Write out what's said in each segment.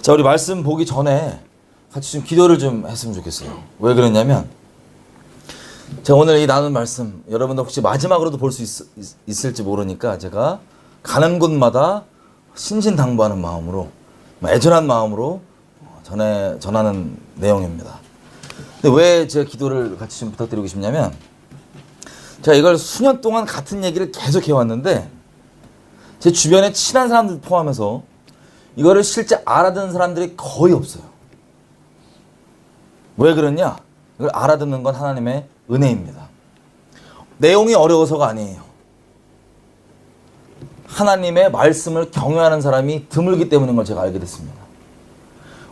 자, 우리 말씀 보기 전에 같이 좀 기도를 좀 했으면 좋겠어요. 왜 그러냐면, 제가 오늘 이 나눈 말씀, 여러분들 혹시 마지막으로도 볼 수 있을지 모르니까 제가 가는 곳마다 신신당부하는 마음으로, 애절한 마음으로 전하는 내용입니다. 근데 왜 제가 기도를 같이 좀 부탁드리고 싶냐면, 제가 이걸 수년 동안 같은 얘기를 계속 해왔는데, 제 주변에 친한 사람들 포함해서 이거를 실제 알아듣는 사람들이 거의 없어요. 왜 그러냐? 이걸 알아듣는 건 하나님의 은혜입니다. 내용이 어려워서가 아니에요. 하나님의 말씀을 경외하는 사람이 드물기 때문인 걸 제가 알게 됐습니다.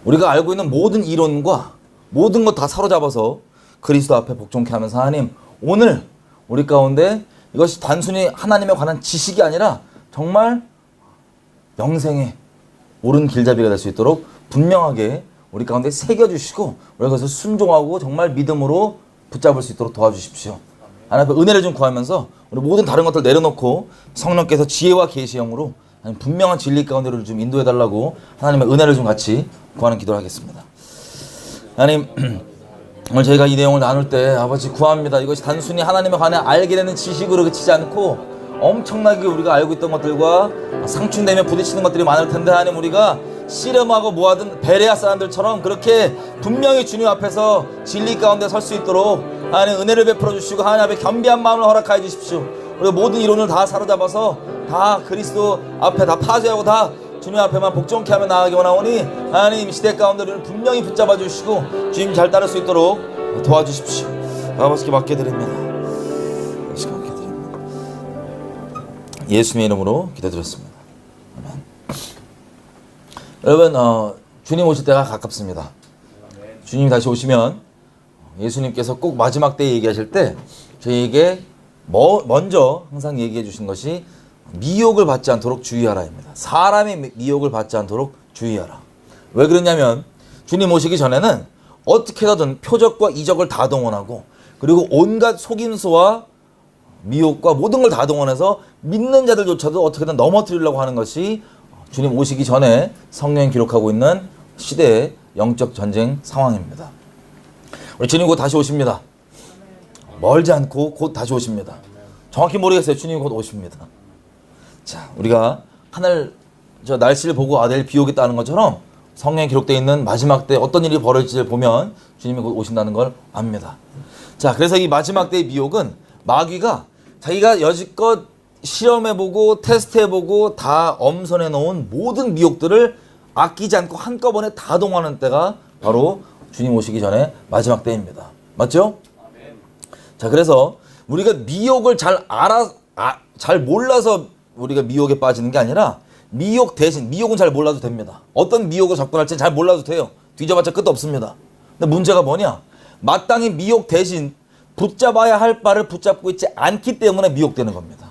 우리가 알고 있는 모든 이론과 모든 것 다 사로잡아서 그리스도 앞에 복종케 하면서, 하나님, 오늘 우리 가운데 이것이 단순히 하나님에 관한 지식이 아니라 정말 영생의 옳은 길잡이가 될 수 있도록 분명하게 우리 가운데 새겨주시고, 우리가 그것을 순종하고 정말 믿음으로 붙잡을 수 있도록 도와주십시오. 하나님 앞에 은혜를 좀 구하면서 우리 모든 다른 것들 내려놓고 성령께서 지혜와 계시형으로 분명한 진리 가운데를 좀 인도해달라고 하나님의 은혜를 좀 같이 구하는 기도를 하겠습니다. 하나님, 오늘 저희가 이 내용을 나눌 때 아버지 구합니다. 이것이 단순히 하나님에 관해 알게 되는 지식으로 그치지 않고 엄청나게 우리가 알고 있던 것들과 상충되며 부딪히는 것들이 많을 텐데, 하나님, 우리가 씨름하고 모아둔 베레아 사람들처럼 그렇게 분명히 주님 앞에서 진리 가운데 설 수 있도록 하나님 은혜를 베풀어 주시고, 하나님 앞에 겸비한 마음을 허락하여 주십시오. 우리가 모든 이론을 다 사로잡아서 다 그리스도 앞에 다 파쇄하고 다 주님 앞에만 복종케 하며 나아가기 원하오니, 하나님 시대 가운데 우리를 분명히 붙잡아 주시고 주님 잘 따를 수 있도록 도와주십시오. 아버지께 맡겨드립니다. 예수님의 이름으로 기도드렸습니다. 아멘. 여러분, 주님 오실 때가 가깝습니다. 주님이 다시 오시면 예수님께서 꼭 마지막 때 얘기하실 때 저희에게 먼저 항상 얘기해 주신 것이 미혹을 받지 않도록 주의하라입니다. 사람의 미혹을 받지 않도록 주의하라. 왜 그러냐면, 주님 오시기 전에는 어떻게 하든 표적과 이적을 다 동원하고, 그리고 온갖 속임수와 미혹과 모든 걸 다 동원해서 믿는 자들조차도 어떻게든 넘어뜨리려고 하는 것이 주님 오시기 전에 성경이 기록하고 있는 시대의 영적 전쟁 상황입니다. 우리 주님 곧 다시 오십니다. 멀지 않고 곧 다시 오십니다. 정확히 모르겠어요. 주님 곧 오십니다. 자, 우리가 하늘 날씨를 보고 내일 비 오겠다는 것처럼 성경에 기록되어 있는 마지막 때 어떤 일이 벌어질지를 보면 주님이 곧 오신다는 걸 압니다. 자, 그래서 이 마지막 때의 미혹은 마귀가 자기가 여지껏 실험해보고 테스트해보고 다 엄선해놓은 모든 미혹들을 아끼지 않고 한꺼번에 다 동원하는 때가 바로 주님 오시기 전에 마지막 때입니다. 맞죠? 자, 그래서 우리가 미혹을 잘 몰라서 우리가 미혹에 빠지는 게 아니라, 미혹 대신, 미혹은 잘 몰라도 됩니다. 어떤 미혹을 접근할지는 잘 몰라도 돼요. 뒤져봤자 끝도 없습니다. 근데 문제가 뭐냐? 마땅히 미혹 대신 붙잡아야 할 바를 붙잡고 있지 않기 때문에 미혹되는 겁니다.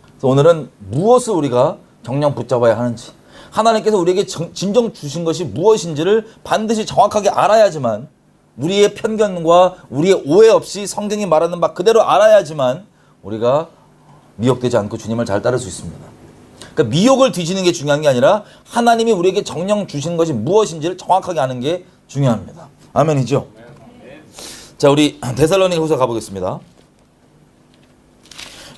그래서 오늘은 무엇을 우리가 정녕 붙잡아야 하는지, 하나님께서 우리에게 진정 주신 것이 무엇인지를 반드시 정확하게 알아야지만, 우리의 편견과 우리의 오해 없이 성경이 말하는 바 그대로 알아야지만 우리가 미혹되지 않고 주님을 잘 따를 수 있습니다. 그러니까 미혹을 뒤지는 게 중요한 게 아니라 하나님이 우리에게 정녕 주신 것이 무엇인지를 정확하게 아는 게 중요합니다. 아멘이죠? 자, 우리 데살로니가후서 가보겠습니다.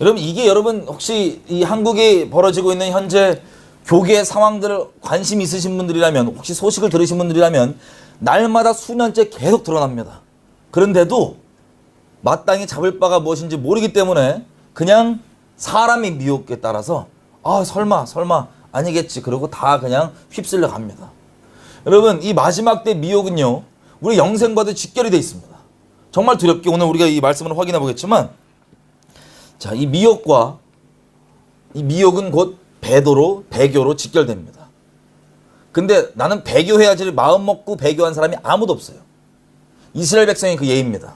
여러분 혹시 이 한국에 벌어지고 있는 현재 교계 상황들을 관심 있으신 분들이라면, 혹시 소식을 들으신 분들이라면 날마다 수년째 계속 드러납니다. 그런데도 마땅히 잡을 바가 무엇인지 모르기 때문에 그냥 사람의 미혹에 따라서 설마 아니겠지 그러고 다 그냥 휩쓸려 갑니다. 여러분, 이 마지막 때 미혹은요, 우리 영생과도 직결이 되어 있습니다. 정말 두렵게 오늘 우리가 이 말씀을 확인해 보겠지만, 자, 이 미혹은 곧 배교로 직결됩니다. 근데 나는 배교해야지를 마음 먹고 배교한 사람이 아무도 없어요. 이스라엘 백성이 그 예입니다.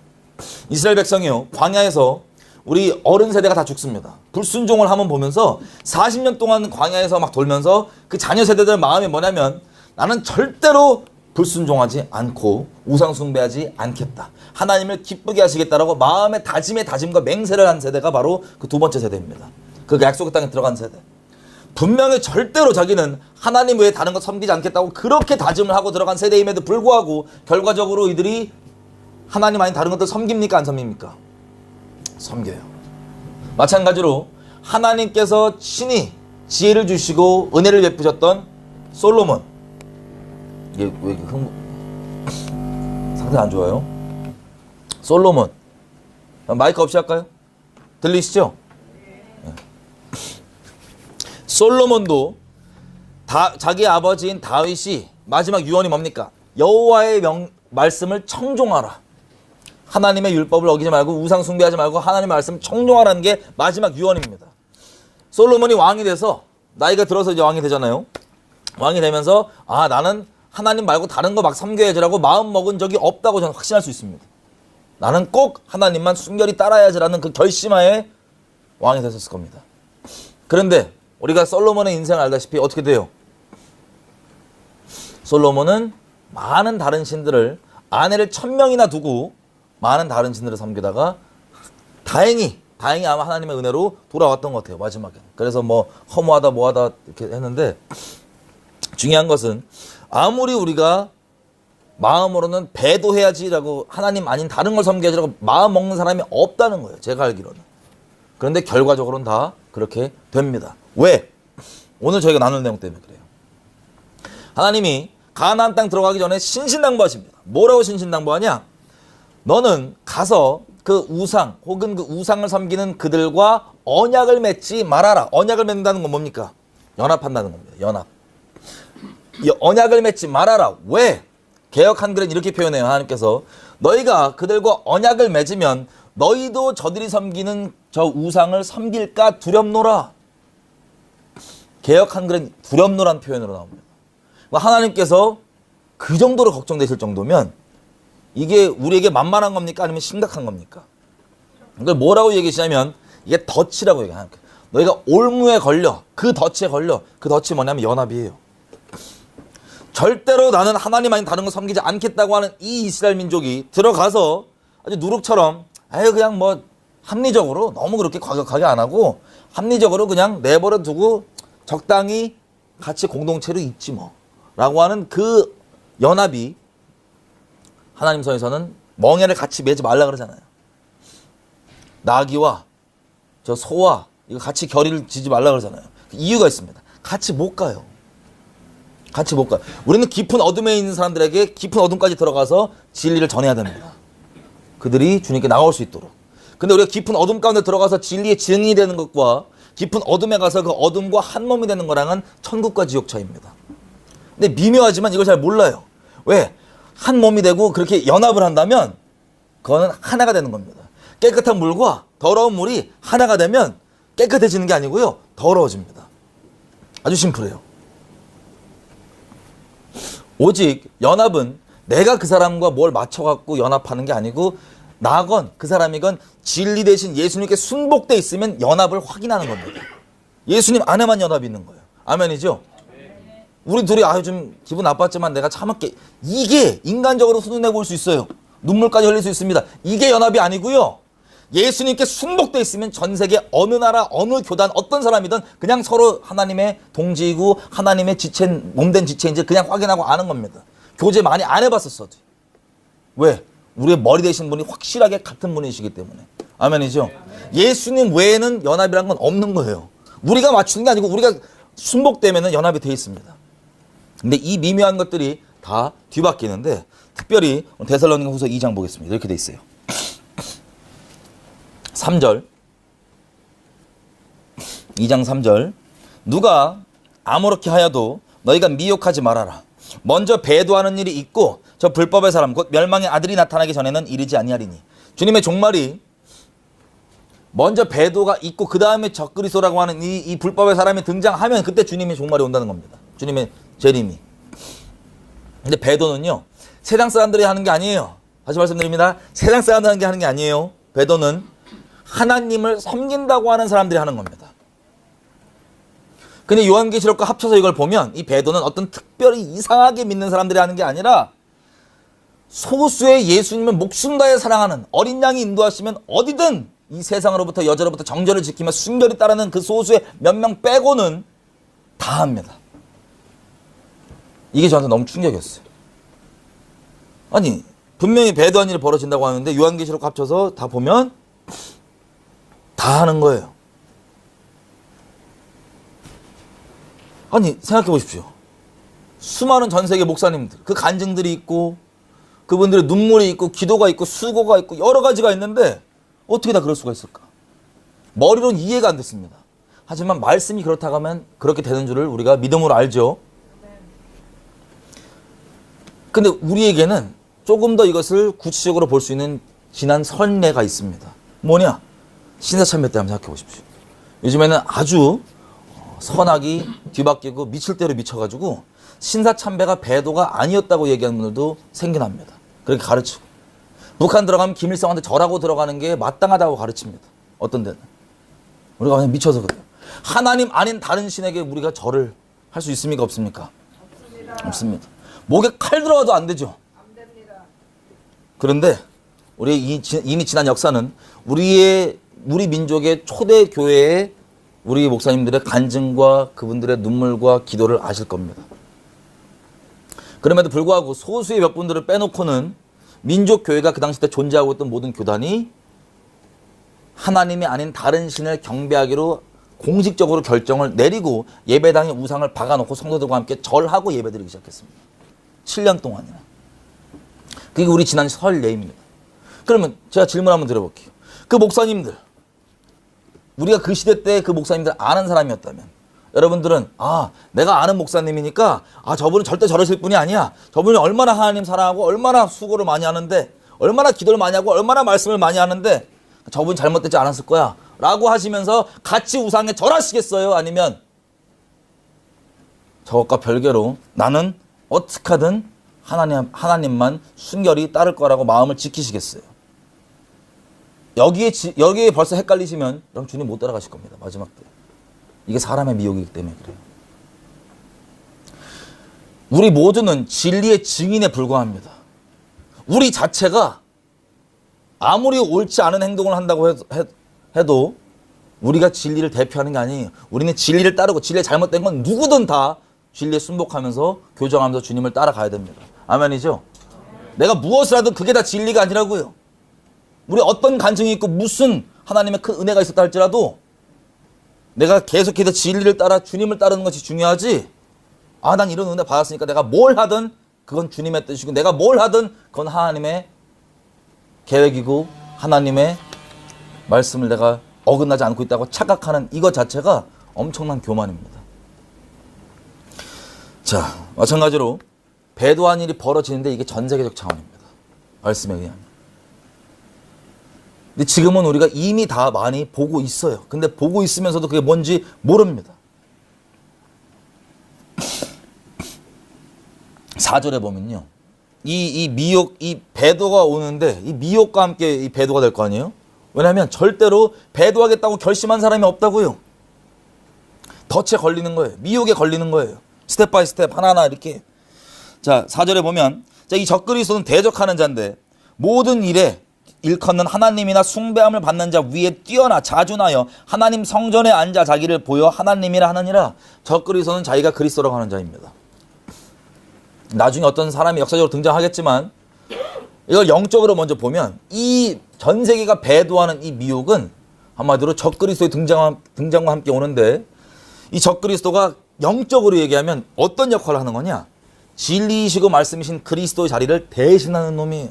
이스라엘 백성이요, 광야에서 우리 어른 세대가 다 죽습니다. 불순종을 한번 보면서 40년 동안 광야에서 막 돌면서 그 자녀 세대들 마음이 뭐냐면, 나는 절대로 불순종하지 않고 우상 숭배하지 않겠다, 하나님을 기쁘게 하시겠다라고 마음의 다짐과 맹세를 한 세대가 바로 그 두 번째 세대입니다. 그 약속의 땅에 들어간 세대. 분명히 절대로 자기는 하나님 외에 다른 것 섬기지 않겠다고 그렇게 다짐을 하고 들어간 세대임에도 불구하고 결과적으로 이들이 하나님 아닌 다른 것들 섬깁니까? 안 섬깁니까? 섬겨요. 마찬가지로 하나님께서 친히 지혜를 주시고 은혜를 베푸셨던 솔로몬, 이게 왜 상태 안 좋아요? 솔로몬, 마이크 없이 할까요? 들리시죠? 네. 솔로몬도 자기 아버지인 다윗이 마지막 유언이 뭡니까? 여호와의 말씀을 청종하라. 하나님의 율법을 어기지 말고 우상 숭배하지 말고 하나님의 말씀을 청종하라는 게 마지막 유언입니다. 솔로몬이 왕이 돼서 나이가 들어서 이제 왕이 되잖아요. 왕이 되면서 나는 하나님 말고 다른 거 막 섬겨야지라고 마음 먹은 적이 없다고 저는 확신할 수 있습니다. 나는 꼭 하나님만 순결히 따라야지라는 그 결심하에 왕이 됐었을 겁니다. 그런데 우리가 솔로몬의 인생을 알다시피 어떻게 돼요? 솔로몬은 많은 다른 신들을 아내를 1000명이나 두고 많은 다른 신들을 섬기다가 다행히 아마 하나님의 은혜로 돌아왔던 것 같아요. 마지막에. 그래서 뭐 허무하다 뭐하다 이렇게 했는데 중요한 것은 아무리 우리가 마음으로는 배도해야지라고 하나님 아닌 다른 걸 섬겨야지라고 마음 먹는 사람이 없다는 거예요. 제가 알기로는. 그런데 결과적으로는 다 그렇게 됩니다. 왜? 오늘 저희가 나눌 내용 때문에 그래요. 하나님이 가나안 땅 들어가기 전에 신신당부하십니다. 뭐라고 신신당부하냐? 너는 가서 그 우상 혹은 그 우상을 섬기는 그들과 언약을 맺지 말아라. 언약을 맺는다는 건 뭡니까? 연합한다는 겁니다. 연합. 언약을 맺지 말아라. 왜? 개역 한글은 이렇게 표현해요. 하나님께서 너희가 그들과 언약을 맺으면 너희도 저들이 섬기는 저 우상을 섬길까 두렵노라. 개역 한글은 두렵노란 표현으로 나옵니다. 하나님께서 그 정도로 걱정되실 정도면 이게 우리에게 만만한 겁니까? 아니면 심각한 겁니까? 이걸 뭐라고 얘기하시냐면 이게 덫이라고 얘기해요. 너희가 올무에 걸려, 그 덫에 걸려. 그 덫이 뭐냐면 연합이에요. 절대로 나는 하나님 아닌 다른 거 섬기지 않겠다고 하는 이 이스라엘 민족이 들어가서 아주 누룩처럼 그냥 뭐 합리적으로 너무 그렇게 과격하게 안 하고 합리적으로 그냥 내버려 두고 적당히 같이 공동체로 있지 뭐 라고 하는 그 연합이 하나님 선에서는 멍에를 같이 매지 말라 그러잖아요. 나귀와 저 소와 이거 같이 결의를 지지 말라 그러잖아요. 이유가 있습니다. 같이 못 가요. 같이 못 가요. 우리는 깊은 어둠에 있는 사람들에게 깊은 어둠까지 들어가서 진리를 전해야 됩니다. 그들이 주님께 나올 수 있도록. 근데 우리가 깊은 어둠 가운데 들어가서 진리의 증인이 되는 것과 깊은 어둠에 가서 그 어둠과 한 몸이 되는 거랑은 천국과 지옥 차이입니다. 근데 미묘하지만 이걸 잘 몰라요. 왜? 한 몸이 되고 그렇게 연합을 한다면 그거는 하나가 되는 겁니다. 깨끗한 물과 더러운 물이 하나가 되면 깨끗해지는 게 아니고요. 더러워집니다. 아주 심플해요. 오직 연합은 내가 그 사람과 뭘 맞춰갖고 연합하는 게 아니고 나건 그 사람이건 진리 대신 예수님께 순복돼 있으면 연합을 확인하는 겁니다. 예수님 안에만 연합이 있는 거예요. 아멘이죠? 우리 둘이 좀 기분 나빴지만 내가 참을게. 이게 인간적으로 훈훈해 보일 수 있어요. 눈물까지 흘릴 수 있습니다. 이게 연합이 아니고요. 예수님께 순복돼 있으면 전 세계 어느 나라 어느 교단 어떤 사람이든 그냥 서로 하나님의 동지이고 하나님의 지체인 몸된 지체인지 그냥 확인하고 아는 겁니다. 교제 많이 안 해봤었어도. 왜? 우리의 머리 되신 분이 확실하게 같은 분이시기 때문에. 아멘이죠? 예수님 외에는 연합이란 건 없는 거예요. 우리가 맞추는 게 아니고 우리가 순복되면 연합이 돼 있습니다. 근데 이 미묘한 것들이 다 뒤바뀌는데 특별히 데살로니가 후서 2장 보겠습니다. 이렇게 돼 있어요. 3절 2장 3절 누가 아무렇게 하여도 너희가 미혹하지 말아라. 먼저 배도하는 일이 있고 저 불법의 사람 곧 멸망의 아들이 나타나기 전에는 이르지 아니하리니. 주님의 종말이 먼저 배도가 있고 그 다음에 적그리스도라고 하는 이 불법의 사람이 등장하면 그때 주님의 종말이 온다는 겁니다. 주님의 재림이. 근데 배도는요 세상 사람들이 하는 게 아니에요. 다시 말씀드립니다. 세상 사람들이 하는 게 아니에요. 배도는 하나님을 섬긴다고 하는 사람들이 하는 겁니다. 근데 요한계시록과 합쳐서 이걸 보면 이 배도는 어떤 특별히 이상하게 믿는 사람들이 하는 게 아니라 소수의 예수님을 목숨 다해 사랑하는 어린 양이 인도하시면 어디든 이 세상으로부터 여자로부터 정절을 지키며 순결히 따르는 그 소수의 몇 명 빼고는 다 합니다. 이게 저한테 너무 충격이었어요. 아니 분명히 배도한 일이 벌어진다고 하는데 요한계시록 합쳐서 다 보면 다 하는 거예요. 아니 생각해 보십시오. 수많은 전 세계 목사님들, 그 간증들이 있고 그분들의 눈물이 있고 기도가 있고 수고가 있고 여러 가지가 있는데 어떻게 다 그럴 수가 있을까? 머리로는 이해가 안 됐습니다. 하지만 말씀이 그렇다고 하면 그렇게 되는 줄을 우리가 믿음으로 알죠. 근데 우리에게는 조금 더 이것을 구체적으로 볼 수 있는 지난 선례가 있습니다. 뭐냐? 신사참배 때 한번 생각해 보십시오. 요즘에는 아주 선악이 뒤바뀌고 미칠 대로 미쳐가지고 신사참배가 배도가 아니었다고 얘기하는 분들도 생겨납니다. 그렇게 가르치고 북한 들어가면 김일성한테 절하고 들어가는 게 마땅하다고 가르칩니다. 어떤 데는 우리가 그냥 미쳐서 그래요. 하나님 아닌 다른 신에게 우리가 절을 할 수 있습니까? 없습니까? 없습니다. 목에 칼 들어가도 안 되죠. 안 됩니다. 그런데 우리 이미 지난 역사는 우리 민족의 초대 교회의 우리 목사님들의 간증과 그분들의 눈물과 기도를 아실 겁니다. 그럼에도 불구하고 소수의 몇 분들을 빼놓고는 민족 교회가 그 당시 때 존재하고 있던 모든 교단이 하나님이 아닌 다른 신을 경배하기로 공식적으로 결정을 내리고 예배당에 우상을 박아놓고 성도들과 함께 절하고 예배드리기 시작했습니다. 7년 동안이나. 그게 우리 지난 설 예입니다. 그러면 제가 질문 한번 드려볼게요. 그 목사님들, 우리가 그 시대 때 그 목사님들 아는 사람이었다면 여러분들은 내가 아는 목사님이니까 저분은 절대 저러실 분이 아니야. 저분이 얼마나 하나님 사랑하고 얼마나 수고를 많이 하는데 얼마나 기도를 많이 하고 얼마나 말씀을 많이 하는데 저분이 잘못되지 않았을 거야 라고 하시면서 같이 우상에 절하시겠어요? 아니면 저것과 별개로 나는 어떻게 하든 하나님만 순결히 따를 거라고 마음을 지키시겠어요? 여기에 벌써 헷갈리시면 그럼 주님 못 따라가실 겁니다. 마지막 때. 이게 사람의 미혹이기 때문에 그래요. 우리 모두는 진리의 증인에 불과합니다. 우리 자체가 아무리 옳지 않은 행동을 한다고 해도 우리가 진리를 대표하는 게 아니에요. 우리는 진리를 따르고 진리에 잘못된 건 누구든 다 진리에 순복하면서 교정하면서 주님을 따라가야 됩니다. 아멘이죠? 내가 무엇을 하든 그게 다 진리가 아니라고요. 우리 어떤 간증이 있고 무슨 하나님의 큰 은혜가 있었다 할지라도 내가 계속해서 진리를 따라 주님을 따르는 것이 중요하지. 난 이런 은혜 받았으니까 내가 뭘 하든 그건 주님의 뜻이고 내가 뭘 하든 그건 하나님의 계획이고 하나님의 말씀을 내가 어긋나지 않고 있다고 착각하는 이것 자체가 엄청난 교만입니다. 자, 마찬가지로 배도한 일이 벌어지는데 이게 전 세계적 차원입니다. 말씀에 의하면. 근데 지금은 우리가 이미 다 많이 보고 있어요. 근데 보고 있으면서도 그게 뭔지 모릅니다. 4절에 보면요. 이 미혹, 이 배도가 오는데 이 미혹과 함께 이 배도가 될 거 아니에요? 왜냐하면 절대로 배도하겠다고 결심한 사람이 없다고요. 덫에 걸리는 거예요. 미혹에 걸리는 거예요. 스텝 바이 스텝 하나하나 이렇게. 자, 4절에 보면 이 적그리스도는 대적하는 자인데 모든 일에 일컫는 하나님이나 숭배함을 받는 자 위에 뛰어나 자준하여 하나님 성전에 앉아 자기를 보여 하나님이라 하느니라. 적그리스도는 자기가 그리스도라고 하는 자입니다. 나중에 어떤 사람이 역사적으로 등장하겠지만 이걸 영적으로 먼저 보면 이 전 세계가 배도하는 이 미혹은 한마디로 적그리스도의 등장과 함께 오는데 이 적그리스도가 영적으로 얘기하면 어떤 역할을 하는 거냐? 진리이시고 말씀이신 그리스도의 자리를 대신하는 놈이에요.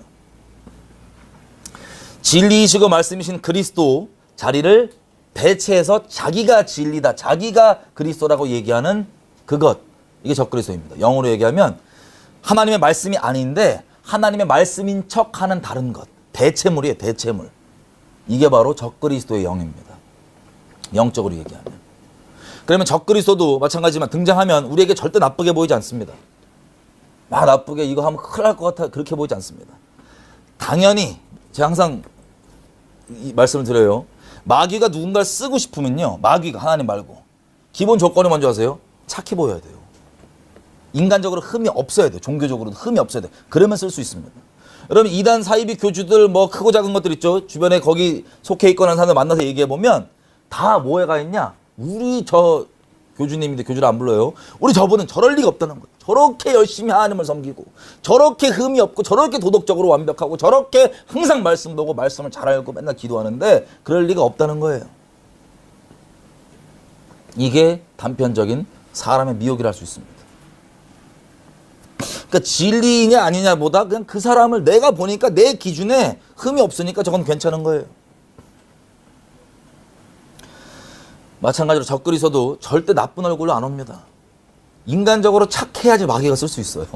진리이시고 말씀이신 그리스도 자리를 대체해서 자기가 진리다, 자기가 그리스도라고 얘기하는 그것, 이게 적그리스도입니다. 영어로 얘기하면 하나님의 말씀이 아닌데 하나님의 말씀인 척하는 다른 것, 대체물이에요. 대체물. 이게 바로 적그리스도의 영입니다. 영적으로 얘기하면. 그러면 적그리스도도 마찬가지지만 등장하면 우리에게 절대 나쁘게 보이지 않습니다. 나쁘게 이거 하면 큰일 날 것 같아, 그렇게 보이지 않습니다. 당연히 제가 항상 이 말씀을 드려요. 마귀가 누군가를 쓰고 싶으면요, 마귀가 하나님 말고 기본 조건이 먼저 하세요. 착해 보여야 돼요. 인간적으로 흠이 없어야 돼요. 종교적으로도 흠이 없어야 돼요. 그러면 쓸 수 있습니다. 여러분 이단 사이비 교주들 뭐 크고 작은 것들 있죠. 주변에 거기 속해 있거나 사람들 만나서 얘기해 보면 다 뭐가 있냐? 우리 저 교주님인데 교주를 안 불러요. 우리 저분은 저럴 리가 없다는 거예요. 저렇게 열심히 하나님을 섬기고 저렇게 흠이 없고 저렇게 도덕적으로 완벽하고 저렇게 항상 말씀 보고 말씀을 잘 알고 맨날 기도하는데 그럴 리가 없다는 거예요. 이게 단편적인 사람의 미혹이라 할 수 있습니다. 그러니까 진리냐 아니냐보다 그냥 그 사람을 내가 보니까 내 기준에 흠이 없으니까 저건 괜찮은 거예요. 마찬가지로 적그리서도 절대 나쁜 얼굴로 안 옵니다. 인간적으로 착해야지 마귀가 쓸 수 있어요.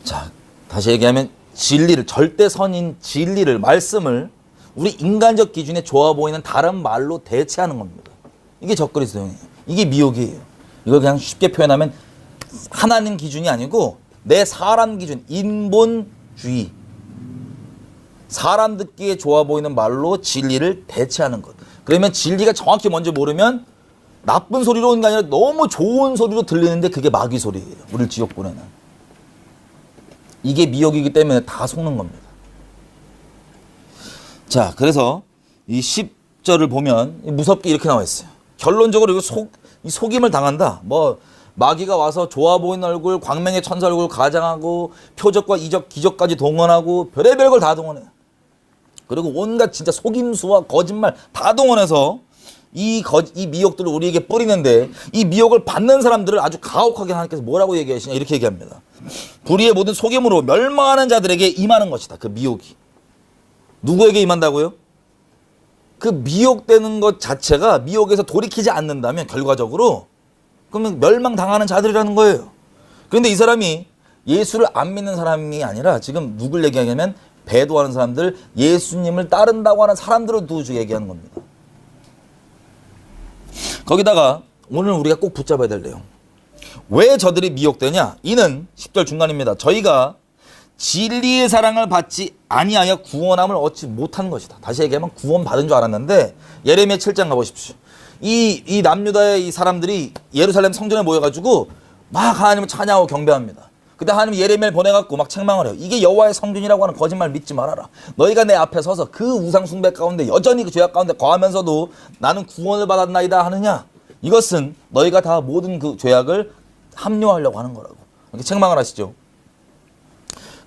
자, 다시 얘기하면 진리를, 절대선인 진리를, 말씀을 우리 인간적 기준에 좋아 보이는 다른 말로 대체하는 겁니다. 이게 적그리스도예요. 이게 미혹이에요. 이걸 그냥 쉽게 표현하면 하나님 기준이 아니고 내 사람 기준, 인본주의. 사람 듣기에 좋아 보이는 말로 진리를 대체하는 것. 그러면 진리가 정확히 뭔지 모르면 나쁜 소리로 오는 게 아니라 너무 좋은 소리로 들리는데 그게 마귀 소리예요. 우리를 지옥 보내는. 이게 미혹이기 때문에 다 속는 겁니다. 자, 그래서 이 10절을 보면 무섭게 이렇게 나와 있어요. 결론적으로 이거 속임을 당한다. 뭐 마귀가 와서 좋아 보이는 얼굴, 광명의 천사 얼굴 가장하고 표적과 이적, 기적까지 동원하고 별의별 걸 다 동원해요. 그리고 온갖 진짜 속임수와 거짓말 다 동원해서 이 미혹들을 우리에게 뿌리는데 이 미혹을 받는 사람들을 아주 가혹하게 하나님께서 뭐라고 얘기하시냐 이렇게 얘기합니다. 불의의 모든 속임으로 멸망하는 자들에게 임하는 것이다. 그 미혹이. 누구에게 임한다고요? 그 미혹되는 것 자체가 미혹에서 돌이키지 않는다면 결과적으로 그러면 멸망당하는 자들이라는 거예요. 그런데 이 사람이 예수를 안 믿는 사람이 아니라 지금 누굴 얘기하냐면 배도하는 사람들, 예수님을 따른다고 하는 사람들을 두고 얘기하는 겁니다. 거기다가 오늘 우리가 꼭 붙잡아야 될 내용. 왜 저들이 미혹되냐? 이는 10절 중간입니다. 저희가 진리의 사랑을 받지 아니하여 구원함을 얻지 못한 것이다. 다시 얘기하면 구원 받은 줄 알았는데 예레미야 7장 가보십시오. 이 남유다의 이 사람들이 예루살렘 성전에 모여가지고 막 하나님을 찬양하고 경배합니다. 그때 하나님이 예레미야를 보내갖고 막 책망을 해요. 이게 여호와의 성전이라고 하는 거짓말 믿지 말아라. 너희가 내 앞에 서서 그 우상 숭배 가운데 여전히 그 죄악 가운데 거하면서도 나는 구원을 받았나이다 하느냐? 이것은 너희가 다 모든 그 죄악을 합리화하려고 하는 거라고. 이렇게 책망을 하시죠.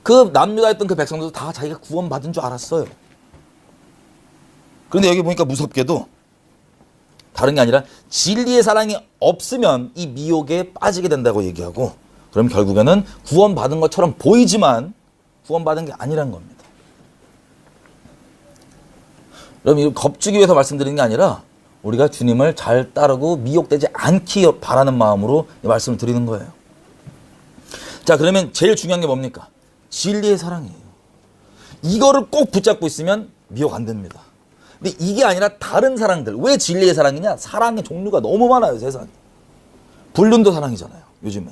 그 남유다였던 그 백성들도 다 자기가 구원받은 줄 알았어요. 그런데 여기 보니까 무섭게도 다른 게 아니라 진리의 사랑이 없으면 이 미혹에 빠지게 된다고 얘기하고 그럼 결국에는 구원받은 것처럼 보이지만 구원받은 게 아니란 겁니다. 여러분 이거 겁주기 위해서 말씀드리는 게 아니라 우리가 주님을 잘 따르고 미혹되지 않기 바라는 마음으로 이 말씀을 드리는 거예요. 자, 그러면 제일 중요한 게 뭡니까? 진리의 사랑이에요. 이거를 꼭 붙잡고 있으면 미혹 안 됩니다. 근데 이게 아니라 다른 사랑들. 왜 진리의 사랑이냐? 사랑의 종류가 너무 많아요, 세상에. 불륜도 사랑이잖아요, 요즘에.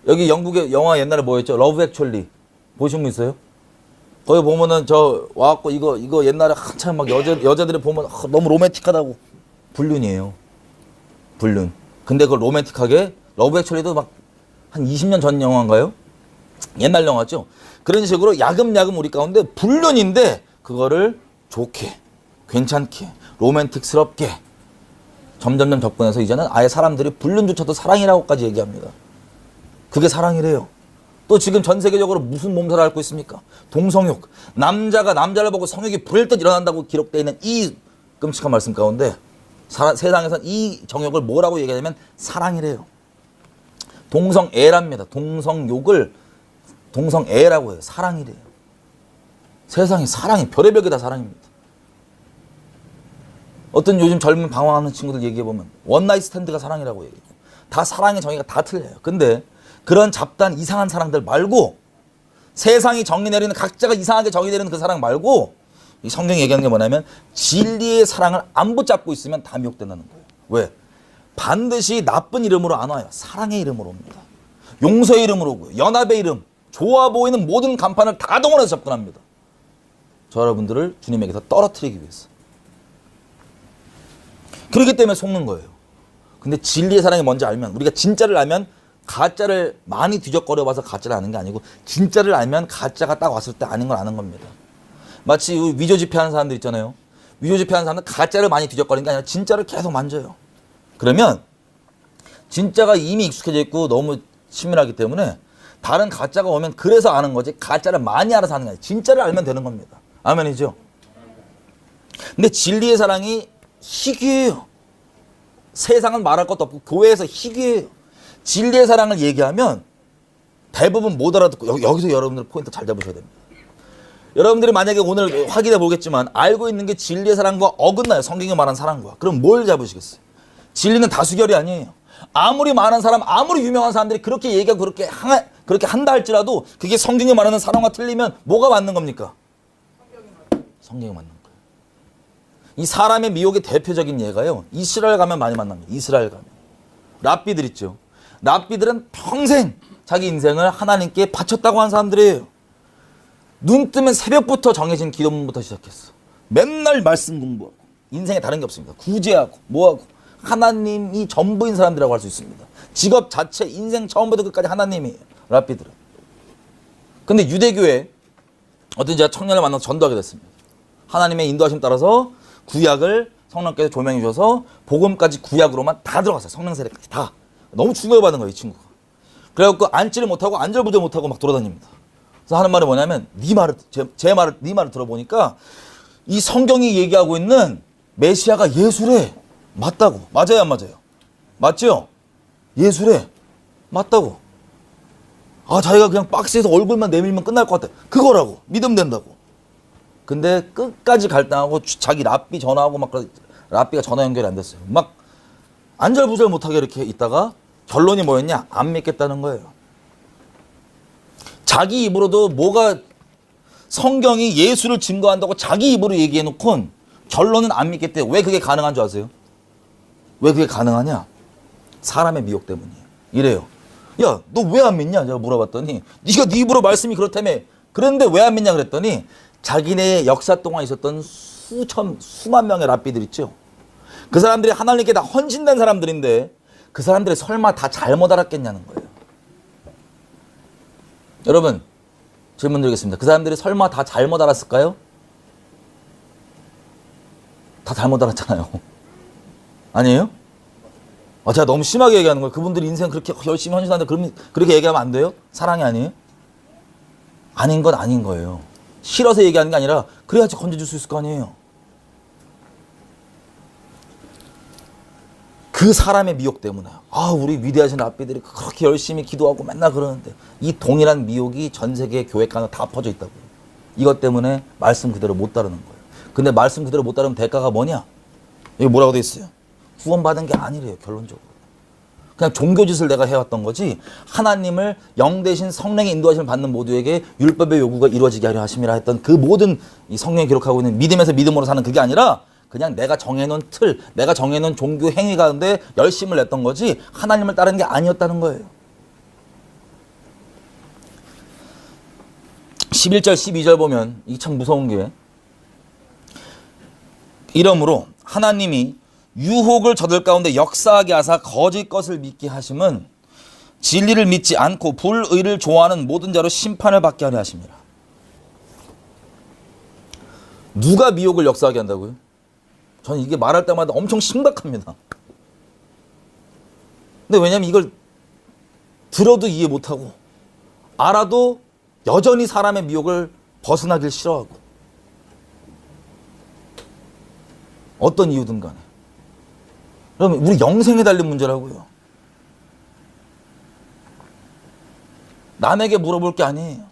여기 영국의 영화 옛날에 뭐였죠? 러브 액츄얼리. 보신 분 있어요? 거기 보면은 저 와갖고 이거 옛날에 한참 막 여자들이 보면 너무 로맨틱하다고. 불륜이에요. 불륜. 근데 그걸 로맨틱하게 러브 액츄얼리도 막 한 20년 전 영화인가요? 옛날 영화죠. 그런 식으로 야금야금 우리 가운데 불륜인데 그거를 좋게, 괜찮게, 로맨틱스럽게 점점점 접근해서 이제는 아예 사람들이 불륜조차도 사랑이라고까지 얘기합니다. 그게 사랑이래요. 또 지금 전 세계적으로 무슨 몸살을 앓고 있습니까? 동성욕. 남자가 남자를 보고 성욕이 불일 듯 일어난다고 기록되어 있는 이 끔찍한 말씀 가운데 세상에선 이 정욕을 뭐라고 얘기하냐면 사랑이래요. 동성애랍니다. 동성욕을 동성애라고 해요. 사랑이래요. 세상에 사랑이 별의별 게 다 사랑입니다. 어떤 요즘 젊은 방황하는 친구들 얘기해보면 원나잇 스탠드가 사랑이라고 얘기해요. 다 사랑의 정의가 다 틀려요. 근데 그런 잡다한 이상한 사랑들 말고 세상이 정의 내리는 각자가 이상하게 정의 내리는 그 사랑 말고 이 성경이 얘기하는 게 뭐냐면 진리의 사랑을 안 붙잡고 있으면 다 미혹된다는 거예요. 왜? 반드시 나쁜 이름으로 안 와요. 사랑의 이름으로 옵니다. 용서의 이름으로 오고요. 연합의 이름, 좋아 보이는 모든 간판을 다 동원해서 접근합니다. 저 여러분들을 주님에게서 떨어뜨리기 위해서. 그렇기 때문에 속는 거예요. 근데 진리의 사랑이 뭔지 알면, 우리가 진짜를 알면 가짜를 많이 뒤적거려 봐서 가짜를 아는 게 아니고 진짜를 알면 가짜가 딱 왔을 때 아닌 걸 아는 겁니다. 마치 위조 지폐하는 사람들 있잖아요. 위조지폐하는 사람은 가짜를 많이 뒤적거리는 게 아니라 진짜를 계속 만져요. 그러면 진짜가 이미 익숙해져 있고 너무 친밀하기 때문에 다른 가짜가 오면 그래서 아는 거지, 가짜를 많이 알아서 하는 게 아니라 진짜를 알면 되는 겁니다. 아멘이죠? 근데 진리의 사랑이 희귀해요. 세상은 말할 것도 없고 교회에서 희귀해요. 진리의 사랑을 얘기하면 대부분 못 알아듣고, 여기서 여러분들 포인트 잘 잡으셔야 됩니다. 여러분들이 만약에 오늘 확인해 보겠지만 알고 있는 게 진리의 사랑과 어긋나요. 성경이 말한 사랑과. 그럼 뭘 잡으시겠어요? 진리는 다수결이 아니에요. 아무리 많은 사람, 아무리 유명한 사람들이 그렇게 얘기하고 그렇게 한다 할지라도 그게 성경이 말하는 사랑과 틀리면 뭐가 맞는 겁니까? 성경이 맞는 거예요. 이 사람의 미혹의 대표적인 예가요, 이스라엘 가면 많이 만납니다. 이스라엘 가면. 랍비들 있죠. 랍비들은 평생 자기 인생을 하나님께 바쳤다고 하는 사람들이에요. 눈 뜨면 새벽부터 정해진 기도문부터 시작했어. 맨날 말씀 공부하고 인생에 다른 게 없습니다. 구제하고 뭐하고 하나님이 전부인 사람들이라고 할 수 있습니다. 직업 자체, 인생 처음부터 끝까지 하나님이에요. 랍비들은. 근데 유대교회 어떤 제가 청년을 만나서 전도하게 됐습니다. 하나님의 인도하심 따라서 구약을 성령께서 조명해 주셔서 복음까지 구약으로만 다 들어갔어요. 성령 세례까지 다. 너무 충격받은 거예요, 이 친구가. 그래갖고 앉지를 못하고 안절부절 못하고 막 돌아다닙니다. 그래서 하는 말이 뭐냐면 네 말을 들어보니까 이 성경이 얘기하고 있는 메시아가 예수래. 맞다고. 맞아요, 안 맞아요? 맞죠? 예수래. 맞다고. 아, 자기가 그냥 박스에서 얼굴만 내밀면 끝날 것 같아. 그거라고. 믿으면 된다고. 근데 끝까지 갈등하고 자기 랍비 전화하고 막 랍비가 전화 연결이 안 됐어요. 막 안절부절 못하게 이렇게 있다가 결론이 뭐였냐? 안 믿겠다는 거예요. 자기 입으로도 뭐가 성경이 예수를 증거한다고 자기 입으로 얘기해놓곤 결론은 안 믿겠대요. 왜 그게 가능한 줄 아세요? 왜 그게 가능하냐? 사람의 미혹 때문이에요. 이래요. 야, 너 왜 안 믿냐? 제가 물어봤더니 네가 네 입으로 말씀이 그렇다며. 그런데 왜 안 믿냐 그랬더니 자기네 역사 동안 있었던 수만 명의 랍비들 있죠. 그 사람들이 하나님께 다 헌신된 사람들인데 그 사람들이 설마 다 잘못 알았겠냐는 거예요. 여러분, 질문 드리겠습니다. 그 사람들이 설마 다 잘못 알았을까요? 다 잘못 알았잖아요. 아니에요? 제가 너무 심하게 얘기하는 거예요. 그분들이 인생 그렇게 열심히 헌신하는데 그렇게 얘기하면 안 돼요? 사랑이 아니에요? 아닌 건 아닌 거예요. 싫어서 얘기하는 게 아니라 그래야지 건져줄 수 있을 거 아니에요. 그 사람의 미혹 때문에 우리 위대하신 랍비들이 그렇게 열심히 기도하고 맨날 그러는데 이 동일한 미혹이 전 세계 교회 가는 다 퍼져 있다고요. 이것 때문에 말씀 그대로 못 따르는 거예요. 근데 말씀 그대로 못 따르면 대가가 뭐냐? 여기 뭐라고 돼 있어요? 구원받은 게 아니래요. 결론적으로. 그냥 종교짓을 내가 해왔던 거지 하나님을 영 대신 성령의 인도하심을 받는 모두에게 율법의 요구가 이루어지게 하려 하심이라 했던 그 모든 이 성령이 기록하고 있는 믿음에서 믿음으로 사는 그게 아니라 그냥 내가 정해놓은 틀, 내가 정해놓은 종교 행위 가운데 열심을 냈던 거지 하나님을 따르는 게 아니었다는 거예요. 11절 12절 보면 이게 참 무서운 게 이러므로 하나님이 유혹을 저들 가운데 역사하게 하사 거짓 것을 믿게 하심은 진리를 믿지 않고 불의를 좋아하는 모든 자로 심판을 받게 하려 하심이라. 누가 미혹을 역사하게 한다고요? 저는 이게 말할 때마다 엄청 심각합니다. 근데 왜냐면 이걸 들어도 이해 못하고 알아도 여전히 사람의 미혹을 벗어나길 싫어하고 어떤 이유든 간에. 그러면 우리 영생에 달린 문제라고요. 남에게 물어볼 게 아니에요.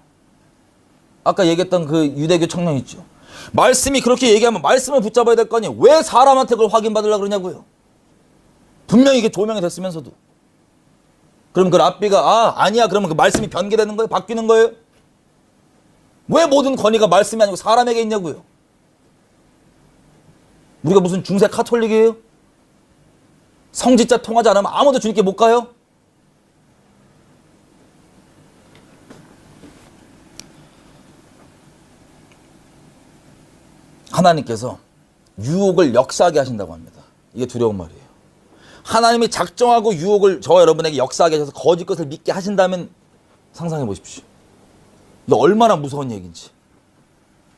아까 얘기했던 그 유대교 청년 있죠. 말씀이 그렇게 얘기하면 말씀을 붙잡아야 될 거 아니에요. 왜 사람한테 그걸 확인받으려고 그러냐고요. 분명히 이게 조명이 됐으면서도. 그럼 그 랍비가 아니야 그러면 그 말씀이 변개되는 거예요? 바뀌는 거예요? 왜 모든 권위가 말씀이 아니고 사람에게 있냐고요. 우리가 무슨 중세 카톨릭이에요? 성직자 통하지 않으면 아무도 주님께 못 가요? 하나님께서 유혹을 역사하게 하신다고 합니다. 이게 두려운 말이에요. 하나님이 작정하고 유혹을 저와 여러분에게 역사하게 하셔서 거짓 것을 믿게 하신다면 상상해 보십시오. 이게 얼마나 무서운 얘기인지.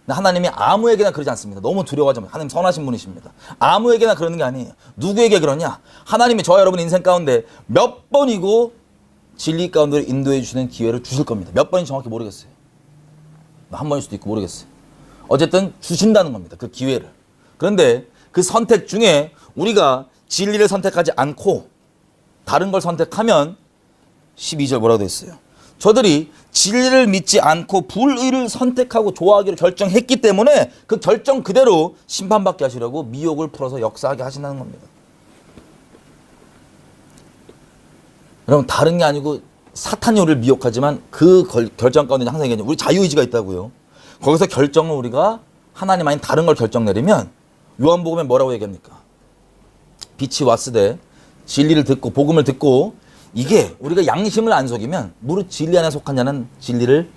근데 하나님이 아무에게나 그러지 않습니다. 너무 두려워하지 마세요. 하나님 선하신 분이십니다. 아무에게나 그러는 게 아니에요. 누구에게 그러냐? 하나님이 저와 여러분 인생 가운데 몇 번이고 진리 가운데로 인도해 주시는 기회를 주실 겁니다. 몇 번인지 정확히 모르겠어요. 한 번일 수도 있고 모르겠어요. 어쨌든 주신다는 겁니다. 그 기회를. 그런데 그 선택 중에 우리가 진리를 선택하지 않고 다른 걸 선택하면 12절 뭐라고 되어 있어요? 저들이 진리를 믿지 않고 불의를 선택하고 좋아하기로 결정했기 때문에 그 결정 그대로 심판받게 하시려고 미혹을 풀어서 역사하게 하신다는 겁니다. 여러분 다른 게 아니고 사탄이 우리를 미혹하지만 그 결정 가운데 항상 얘기하죠. 우리 자유의지가 있다고요. 거기서 결정을 우리가 하나님 아닌 다른 걸 결정 내리면 요한복음에 뭐라고 얘기합니까? 빛이 왔으되 진리를 듣고 복음을 듣고 이게 우리가 양심을 안 속이면 무릇 진리 안에 속한 자는 진리를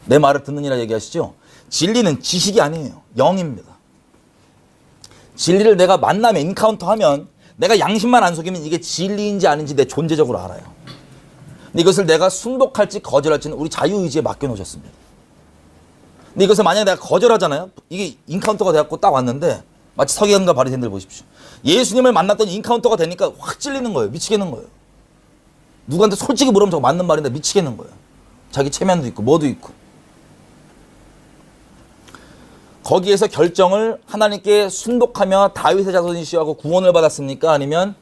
내 말을 듣느니라 얘기하시죠. 진리는 지식이 아니에요. 영입니다. 진리를 내가 만나면 인카운터하면 내가 양심만 안 속이면 이게 진리인지 아닌지 내 존재적으로 알아요. 근데 이것을 내가 순복할지 거절할지는 우리 자유의지에 맡겨놓으셨습니다. 근데 이것을 만약에 내가 거절하잖아요. 이게 인카운터가 돼갖고 딱 왔는데 마치 서기관과 바리새인들 보십시오. 예수님을 만났더니 인카운터가 되니까 확 찔리는 거예요. 미치겠는 거예요. 누구한테 솔직히 물으면 저거 맞는 말인데 미치겠는 거예요. 자기 체면도 있고 뭐도 있고. 거기에서 결정을 하나님께 순복하며 다윗의 자손이시하고 구원을 받았습니까? 아니면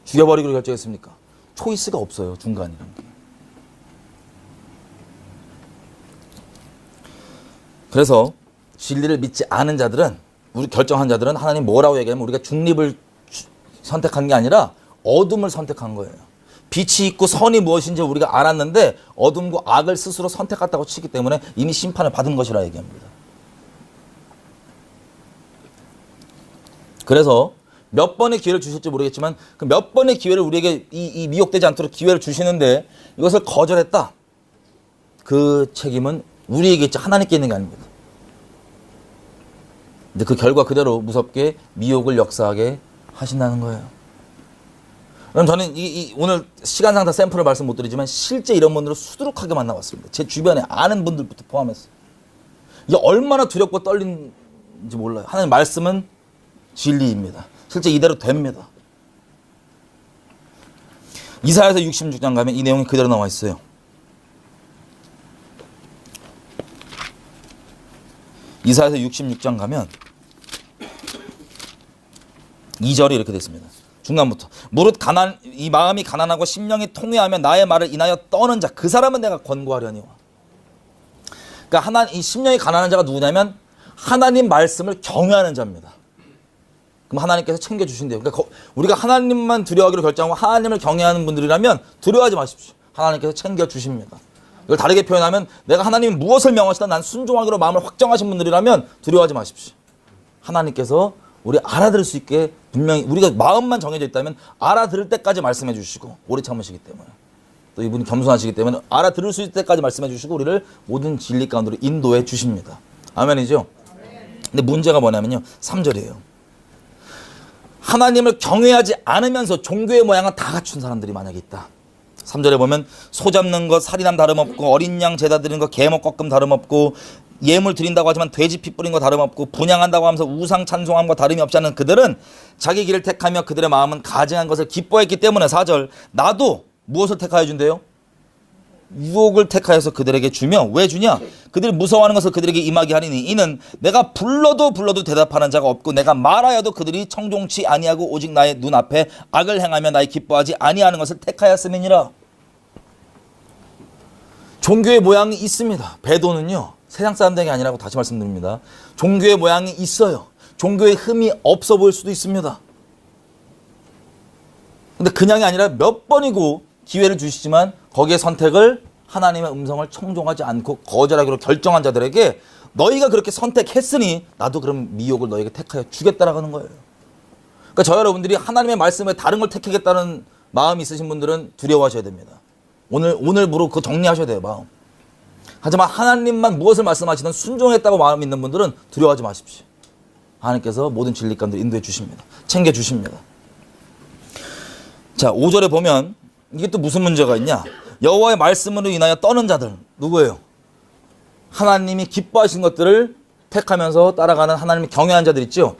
죽여버리기로 결정했습니까? 초이스가 없어요. 중간이라는 게. 그래서 진리를 믿지 않은 자들은 우리 결정한 자들은 하나님 뭐라고 얘기하면 우리가 중립을 선택한 게 아니라 어둠을 선택한 거예요. 빛이 있고 선이 무엇인지 우리가 알았는데 어둠과 악을 스스로 선택했다고 치기 때문에 이미 심판을 받은 것이라 얘기합니다. 그래서 몇 번의 기회를 주실지 모르겠지만 그 몇 번의 기회를 우리에게 이 미혹되지 않도록 기회를 주시는데 이것을 거절했다. 그 책임은 우리에게 있지 하나님께 있는 게 아닙니다. 근데 그 결과 그대로 무섭게 미혹을 역사하게 하신다는 거예요. 그럼 저는 오늘 시간상 다 샘플을 말씀 못 드리지만 실제 이런 분들을 수두룩하게 만나봤습니다. 제 주변에 아는 분들부터 포함해서. 이게 얼마나 두렵고 떨리는지 몰라요. 하나님 말씀은 진리입니다. 실제 이대로 됩니다. 이사야서 66장 가면 이 내용이 그대로 나와 있어요. 이사야서 66장 가면 2절이 이렇게 됐습니다. 중간부터 무릇 이 마음이 가난하고 심령이 통회하며 나의 말을 인하여 떠는 자 그 사람은 내가 권고하려니와. 그러니까 이 심령이 가난한 자가 누구냐면 하나님 말씀을 경외하는 자입니다. 그럼 하나님께서 챙겨주신대요. 그러니까 우리가 하나님만 두려워하기로 결정하고 하나님을 경외하는 분들이라면 두려워하지 마십시오. 하나님께서 챙겨주십니다. 이걸 다르게 표현하면 내가 하나님이 무엇을 명하시든 난 순종하기로 마음을 확정하신 분들이라면 두려워하지 마십시오. 하나님께서 우리 알아들을 수 있게 분명히 우리가 마음만 정해져 있다면 알아들을 때까지 말씀해 주시고 오래 참으시기 때문에 또 이분이 겸손하시기 때문에 알아들을 수 있을 때까지 말씀해 주시고 우리를 모든 진리 가운데로 인도해 주십니다. 아멘이죠? 근데 문제가 뭐냐면요. 3절이에요. 하나님을 경외하지 않으면서 종교의 모양은 다 갖춘 사람들이 만약에 있다. 3절에 보면 소 잡는 것 살인함 다름없고 어린 양 제다 드리는 것 개목 꺾음 다름없고 예물 드린다고 하지만 돼지 피 뿌린 거 다름없고 분향한다고 하면서 우상 찬송함과 다름이 없지 않은 그들은 자기 길을 택하며 그들의 마음은 가증한 것을 기뻐했기 때문에 4절 나도 무엇을 택하여 준대요? 유혹을 택하여서 그들에게 주며 왜 주냐? 그들이 무서워하는 것을 그들에게 임하게 하리니 이는 내가 불러도 대답하는 자가 없고 내가 말하여도 그들이 청종치 아니하고 오직 나의 눈앞에 악을 행하며 나의 기뻐하지 아니하는 것을 택하였음이니라. 종교의 모양이 있습니다. 배도는요. 세상 사람들이 아니라고 다시 말씀드립니다. 종교의 모양이 있어요. 종교의 흠이 없어 보일 수도 있습니다. 근데 그냥이 아니라 몇 번이고 기회를 주시지만 거기에 선택을 하나님의 음성을 청종하지 않고 거절하기로 결정한 자들에게 너희가 그렇게 선택했으니 나도 그럼 미혹을 너희에게 택하여 주겠다라고 하는 거예요. 그러니까 저 여러분들이 하나님의 말씀에 다른 걸 택하겠다는 마음이 있으신 분들은 두려워하셔야 됩니다. 오늘부로 그거 정리하셔야 돼요. 마음. 하지만 하나님만 무엇을 말씀하시든 순종했다고 마음 있는 분들은 두려워하지 마십시오. 하나님께서 모든 진리 가운데 인도해 주십니다. 챙겨 주십니다. 자, 5절에 보면 이게 또 무슨 문제가 있냐? 여호와의 말씀으로 인하여 떠는 자들 누구예요? 하나님이 기뻐하신 것들을 택하면서 따라가는 하나님의 경외한 자들 있죠.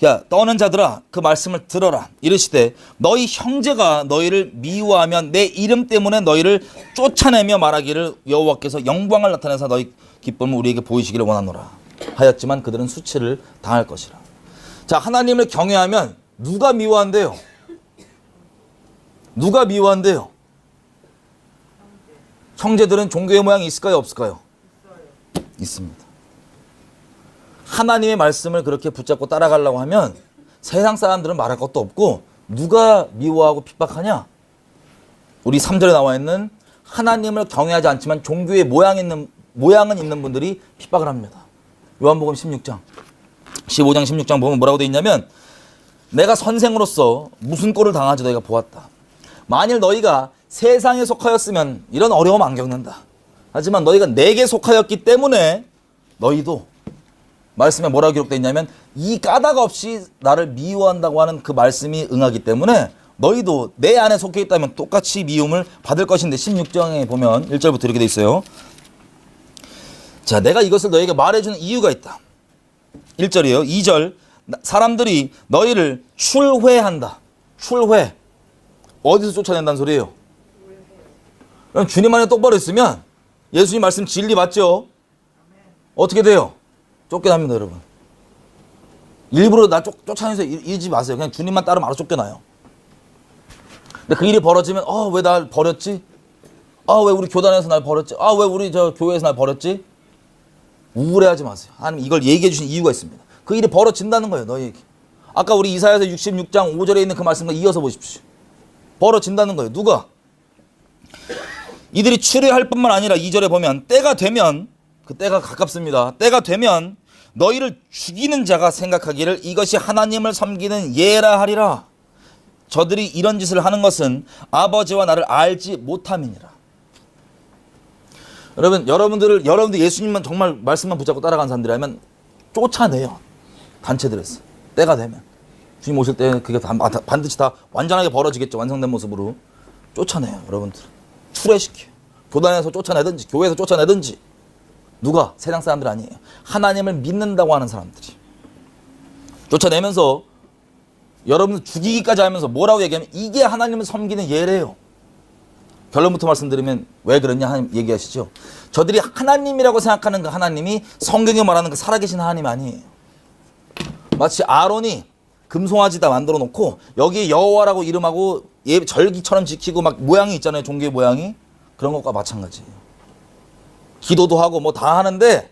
야, 떠는 자들아, 그 말씀을 들어라. 이르시되 너희 형제가 너희를 미워하면 내 이름 때문에 너희를 쫓아내며 말하기를 여호와께서 영광을 나타내서 너희 기쁨을 우리에게 보이시기를 원하노라 하였지만 그들은 수치를 당할 것이라. 자, 하나님을 경외하면 누가 미워한대요? 누가 미워한대요? 형제들은 종교의 모양이 있을까요? 없을까요? 있습니다. 하나님의 말씀을 그렇게 붙잡고 따라가려고 하면 세상 사람들은 말할 것도 없고 누가 미워하고 핍박하냐? 우리 3절에 나와 있는 하나님을 경외하지 않지만 종교의 모양은 있는 분들이 핍박을 합니다. 요한복음 16장 15장 16장 보면 뭐라고 되어 있냐면 내가 선생으로서 무슨 꼴을 당하지 너희가 보았다. 만일 너희가 세상에 속하였으면 이런 어려움 안 겪는다. 하지만 너희가 내게 속하였기 때문에 너희도 말씀에 뭐라고 기록되어 있냐면 이 까닭 없이 나를 미워한다고 하는 그 말씀이 응하기 때문에 너희도 내 안에 속해 있다면 똑같이 미움을 받을 것인데 16장에 보면 1절부터 이렇게 되어 있어요. 자, 내가 이것을 너희에게 말해주는 이유가 있다. 1절이에요. 2절 사람들이 너희를 출회한다. 출회. 어디서 쫓아낸다는 소리예요? 그럼 주님 안에 똑바로 있으면 예수님 말씀 진리 맞죠? 어떻게 돼요? 쫓겨납니다, 여러분. 일부러 나 쫓아내서 이러지 마세요. 그냥 주님만 따르면 알아서 쫓겨나요. 근데 그 일이 벌어지면 왜 날 버렸지? 왜 우리 교단에서 날 버렸지? 왜 우리 저 교회에서 날 버렸지? 우울해하지 마세요. 하나님 이걸 얘기해 주신 이유가 있습니다. 그 일이 벌어진다는 거예요, 너희에게. 아까 우리 이사야서 66장 5절에 있는 그 말씀과 이어서 보십시오. 벌어진다는 거예요. 누가? 이들이 추례할 뿐만 아니라 2절에 보면 때가 되면, 그 때가 가깝습니다. 때가 되면 너희를 죽이는 자가 생각하기를 이것이 하나님을 섬기는 예라 하리라. 저들이 이런 짓을 하는 것은 아버지와 나를 알지 못함이니라. 여러분들 예수님만 정말 말씀만 붙잡고 따라가는 사람들이라면 쫓아내요. 단체들에서. 때가 되면. 주님 오실 때 그게 반드시 다 완전하게 벌어지겠죠. 완성된 모습으로. 쫓아내요, 여러분들. 출애시켜요. 교단에서 쫓아내든지 교회에서 쫓아내든지. 누가? 세상 사람들 아니에요. 하나님을 믿는다고 하는 사람들이. 쫓아내면서 여러분들 죽이기까지 하면서 뭐라고 얘기하면 이게 하나님을 섬기는 예래요. 결론부터 말씀드리면 왜 그러냐 하나님 얘기하시죠. 저들이 하나님이라고 생각하는 그 하나님이 성경에 말하는 그 살아계신 하나님 아니에요. 마치 아론이 금송아지다 만들어 놓고 여기에 여호와라고 이름하고 절기처럼 지키고 막 모양이 있잖아요. 종교의 모양이. 그런 것과 마찬가지예요. 기도도 하고 뭐 다 하는데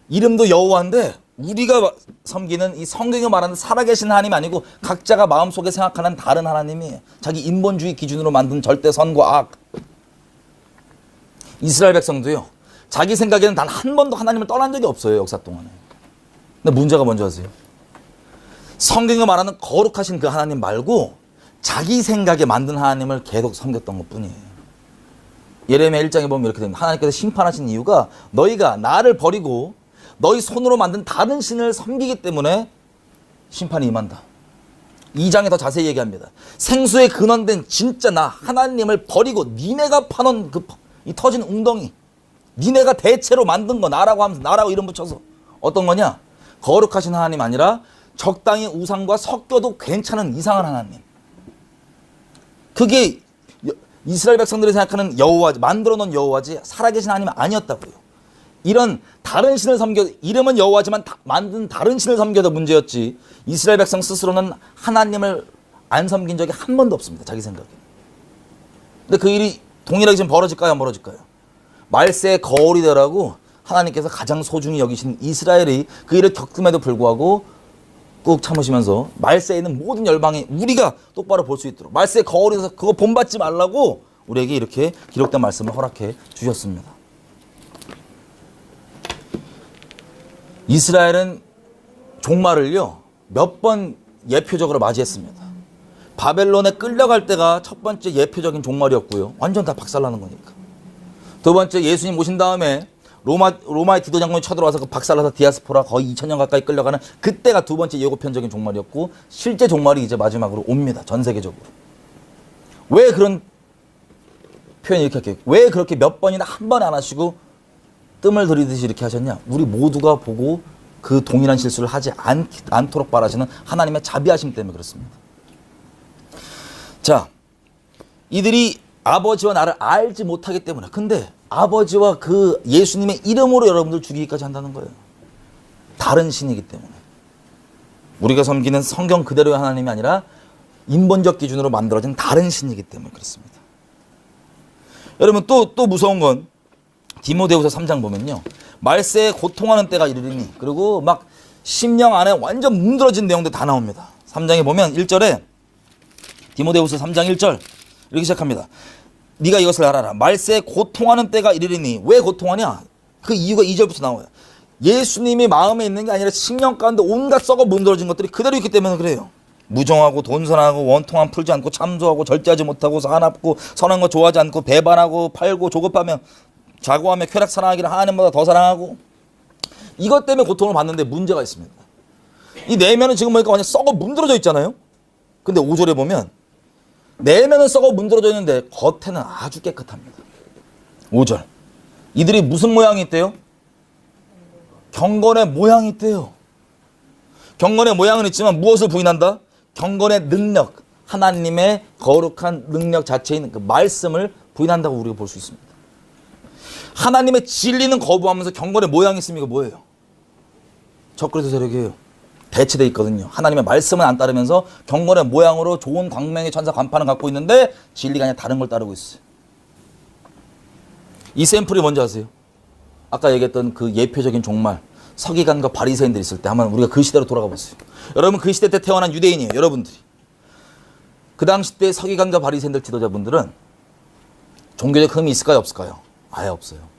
이름도 여호와인데 우리가 섬기는 이 성경에 말하는 살아계신 하나님이 아니고 각자가 마음속에 생각하는 다른 하나님이에요. 자기 인본주의 기준으로 만든 절대 선과 악. 이스라엘 백성도요. 자기 생각에는 단 한 번도 하나님을 떠난 적이 없어요. 역사 동안에. 근데 문제가 뭔지 아세요? 성경에 말하는 거룩하신 그 하나님 말고 자기 생각에 만든 하나님을 계속 섬겼던 것뿐이에요. 예레미야 1장에 보면 이렇게 됩니다. 하나님께서 심판하신 이유가 너희가 나를 버리고 너희 손으로 만든 다른 신을 섬기기 때문에 심판이 임한다. 2장에 더 자세히 얘기합니다. 생수의 근원된 진짜 나 하나님을 버리고 니네가 파놓은 이 터진 웅덩이 니네가 대체로 만든 거 나라고 하면서 나라고 이름 붙여서 어떤 거냐? 거룩하신 하나님 아니라 적당히 우상과 섞여도 괜찮은 이상한 하나님. 그게 이스라엘 백성들이 생각하는 여호와지, 만들어 놓은 여호와지 살아계신 하나님은 아니었다고요. 이런 다른 신을 섬겨, 이름은 여호와지만 만든 다른 신을 섬겨도 문제였지 이스라엘 백성 스스로는 하나님을 안 섬긴 적이 한 번도 없습니다. 자기 생각에. 근데 그 일이 동일하게 지금 벌어질까요? 안 벌어질까요? 말세의 거울이 되라고 하나님께서 가장 소중히 여기신 이스라엘이 그 일을 겪음에도 불구하고 꾹 참으시면서 말세에 있는 모든 열방이 우리가 똑바로 볼 수 있도록 말세의 거울이 돼서 그거 본받지 말라고 우리에게 이렇게 기록된 말씀을 허락해 주셨습니다. 이스라엘은 종말을요 몇 번 예표적으로 맞이했습니다. 바벨론에 끌려갈 때가 첫 번째 예표적인 종말이었고요. 완전 다 박살나는 거니까. 두 번째 예수님 오신 다음에 로마의 디도 장군이 쳐들어와서 그 박살나서 디아스포라 거의 2000년 가까이 끌려가는 그때가 두 번째 예고편적인 종말이었고 실제 종말이 이제 마지막으로 옵니다. 전 세계적으로. 왜 그런 표현이 이렇게 할게요. 왜 그렇게 몇 번이나 한 번에 안 하시고 뜸을 들이듯이 이렇게 하셨냐? 우리 모두가 보고 그 동일한 실수를 하지 않도록 바라시는 하나님의 자비하심 때문에 그렇습니다. 자, 이들이 아버지와 나를 알지 못하기 때문에, 근데 아버지와 그 예수님의 이름으로 여러분들 죽이기까지 한다는 거예요. 다른 신이기 때문에. 우리가 섬기는 성경 그대로의 하나님이 아니라 인본적 기준으로 만들어진 다른 신이기 때문에 그렇습니다. 여러분 또 무서운 건 디모데후서 3장 보면요. 말세에 고통하는 때가 이르리니, 그리고 막 심령 안에 완전 뭉들어진 내용들 다 나옵니다. 3장에 보면 1절에 디모데후서 3장 1절 이렇게 시작합니다. 네가 이것을 알아라. 말세에 고통하는 때가 이르리니. 왜 고통하냐? 그 이유가 2절부터 나와요. 예수님이 마음에 있는 게 아니라 심령 가운데 온갖 썩어 문드러진 것들이 그대로 있기 때문에 그래요. 무정하고 돈선하고 원통함 풀지 않고 참소하고 절제하지 못하고 사납고 선한 거 좋아하지 않고 배반하고 팔고 조급하며 자고하며 쾌락 사랑하기를 하나님보다 더 사랑하고, 이것 때문에 고통을 받는데 문제가 있습니다. 이 내면은 지금 보니까 완전 썩어 문드러져 있잖아요. 근데 5절에 보면 내면은 썩어 문드러져 있는데 겉에는 아주 깨끗합니다. 5절. 이들이 무슨 모양이 있대요? 경건의 모양이 있대요. 경건의 모양은 있지만 무엇을 부인한다? 경건의 능력, 하나님의 거룩한 능력 자체인 그 말씀을 부인한다고 우리가 볼 수 있습니다. 하나님의 진리는 거부하면서 경건의 모양이 있으면 이거 뭐예요? 적그리스도 세력이에요. 대치되어 있거든요. 하나님의 말씀은 안 따르면서 경건의 모양으로 좋은 광명의 천사 간판을 갖고 있는데 진리가 아니라 다른 걸 따르고 있어요. 이 샘플이 뭔지 아세요? 아까 얘기했던 그 예표적인 종말, 서기관과 바리새인들이 있을 때 한번 우리가 그 시대로 돌아가 보세요. 여러분 그 시대 때 태어난 유대인이에요. 여러분들이. 그 당시 때 서기관과 바리새인들 지도자분들은 종교적 흠이 있을까요? 없을까요? 아예 없어요.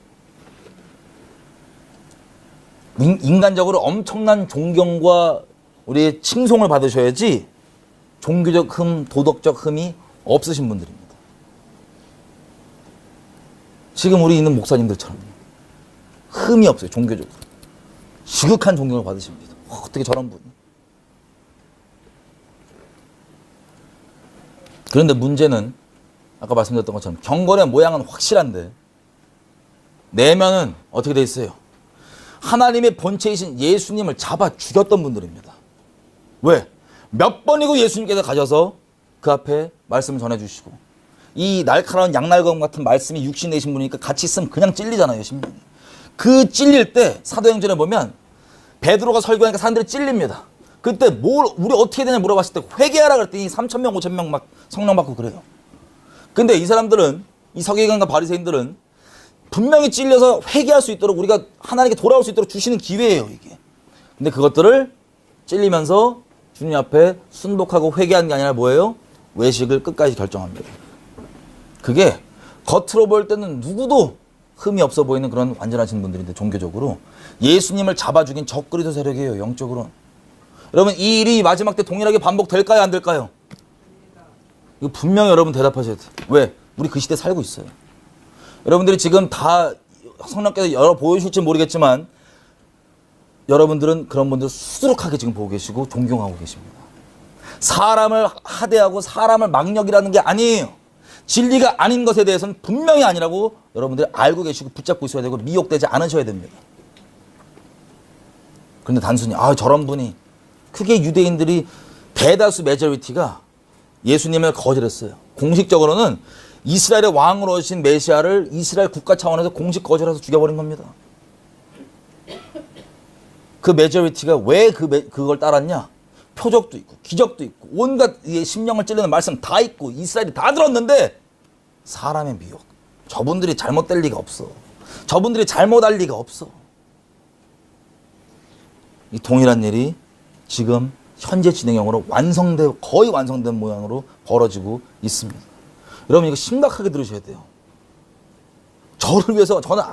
인간적으로 엄청난 존경과 우리의 칭송을 받으셔야지 종교적 흠, 도덕적 흠이 없으신 분들입니다. 지금 우리 있는 목사님들처럼 흠이 없어요. 종교적으로. 지극한 존경을 받으십니다. 어떻게 저런 분이. 그런데 문제는 아까 말씀드렸던 것처럼 경건의 모양은 확실한데 내면은 어떻게 돼 있어요? 하나님의 본체이신 예수님을 잡아 죽였던 분들입니다. 왜? 몇 번이고 예수님께서 가셔서 그 앞에 말씀을 전해주시고, 이 날카로운 양날검 같은 말씀이 육신 내신 분이니까 같이 있으면 그냥 찔리잖아요, 심령이. 그 찔릴 때 사도행전에 보면 베드로가 설교하니까 사람들이 찔립니다. 그때 우리 어떻게 되냐 물어봤을 때 회개하라 그랬더니 3,000명, 5,000명 막 성령 받고 그래요. 근데 이 사람들은, 이 서기관과 바리새인들은 분명히 찔려서 회개할 수 있도록, 우리가 하나님께 돌아올 수 있도록 주시는 기회예요, 이게. 근데 그것들을 찔리면서 주님 앞에 순복하고 회개하는 게 아니라 뭐예요? 외식을 끝까지 결정합니다. 그게 겉으로 볼 때는 누구도 흠이 없어 보이는 그런 완전하신 분들인데 종교적으로 예수님을 잡아 죽인 적그리스도 세력이에요, 영적으로. 여러분 이 일이 마지막 때 동일하게 반복될까요, 안 될까요? 이거 분명히 여러분 대답하셔야 돼요. 왜? 우리 그 시대에 살고 있어요. 여러분들이 지금 다 성령께서 열어 보여주실지 모르겠지만 여러분들은 그런 분들 수두룩하게 지금 보고 계시고 존경하고 계십니다. 사람을 하대하고 사람을 망령이라는 게 아니에요. 진리가 아닌 것에 대해서는 분명히 아니라고 여러분들이 알고 계시고 붙잡고 있어야 되고 미혹되지 않으셔야 됩니다. 그런데 단순히 저런 분이, 크게 유대인들이 대다수 메저리티가 예수님을 거절했어요. 공식적으로는 이스라엘의 왕으로 오신 메시아를 이스라엘 국가 차원에서 공식 거절해서 죽여버린 겁니다. 그 메저리티가 왜 그걸 따랐냐? 표적도 있고 기적도 있고 온갖 심령을 찔리는 말씀 다 있고 이스라엘이 다 들었는데 사람의 미혹. 저분들이 잘못될 리가 없어. 저분들이 잘못할 리가 없어. 이 동일한 일이 지금 현재 진행형으로 거의 완성된 모양으로 벌어지고 있습니다. 여러분 이거 심각하게 들으셔야 돼요. 저를 위해서, 저는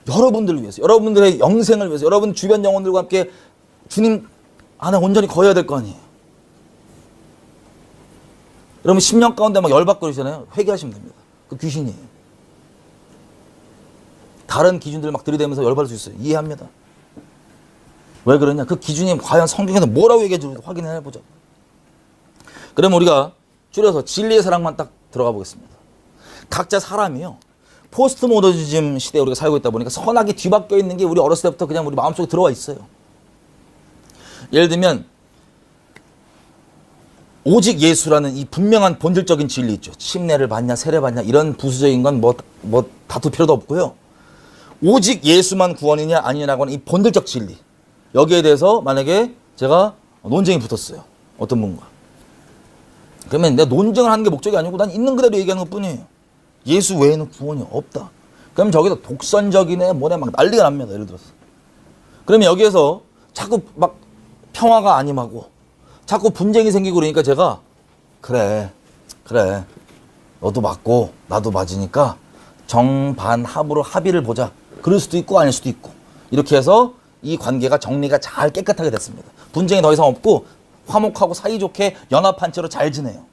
여러분들을 위해서, 여러분들의 영생을 위해서, 여러분 주변 영혼들과 함께 주님 안에 온전히 거해야 될 거 아니에요. 여러분 10년 가운데 막 열받고 그러시잖아요. 회개하시면 됩니다. 그 귀신이에요. 다른 기준들 막 들이대면서 열받을 수 있어요. 이해합니다. 왜 그러냐? 그 기준이 과연 성경에서 뭐라고 얘기해주는지 확인을 해보자. 그러면 우리가 줄여서 진리의 사랑만 딱 들어가 보겠습니다. 각자 사람이요. 포스트 모더니즘 시대에 우리가 살고 있다 보니까 선악이 뒤바뀌어 있는 게 우리 어렸을 때부터 그냥 우리 마음속에 들어와 있어요. 예를 들면 오직 예수라는 이 분명한 본질적인 진리 있죠. 침례를 받냐 세례 받냐 이런 부수적인 건 뭐 다툴 필요도 없고요. 오직 예수만 구원이냐 아니냐라고 하는 이 본질적 진리, 여기에 대해서 만약에 제가 논쟁이 붙었어요, 어떤 분과, 그러면 내가 논쟁을 하는 게 목적이 아니고 난 있는 그대로 얘기하는 것 뿐이에요. 예수 외에는 구원이 없다. 그럼 저기서 독선적이네 뭐네 막 난리가 납니다. 예를 들어서 그러면 여기에서 자꾸 막 평화가 아님하고 자꾸 분쟁이 생기고 그러니까 제가 그래 너도 맞고 나도 맞으니까 정반합으로 합의를 보자. 그럴 수도 있고 아닐 수도 있고 이렇게 해서 이 관계가 정리가 잘 깨끗하게 됐습니다. 분쟁이 더 이상 없고 화목하고 사이좋게 연합한 채로 잘 지내요.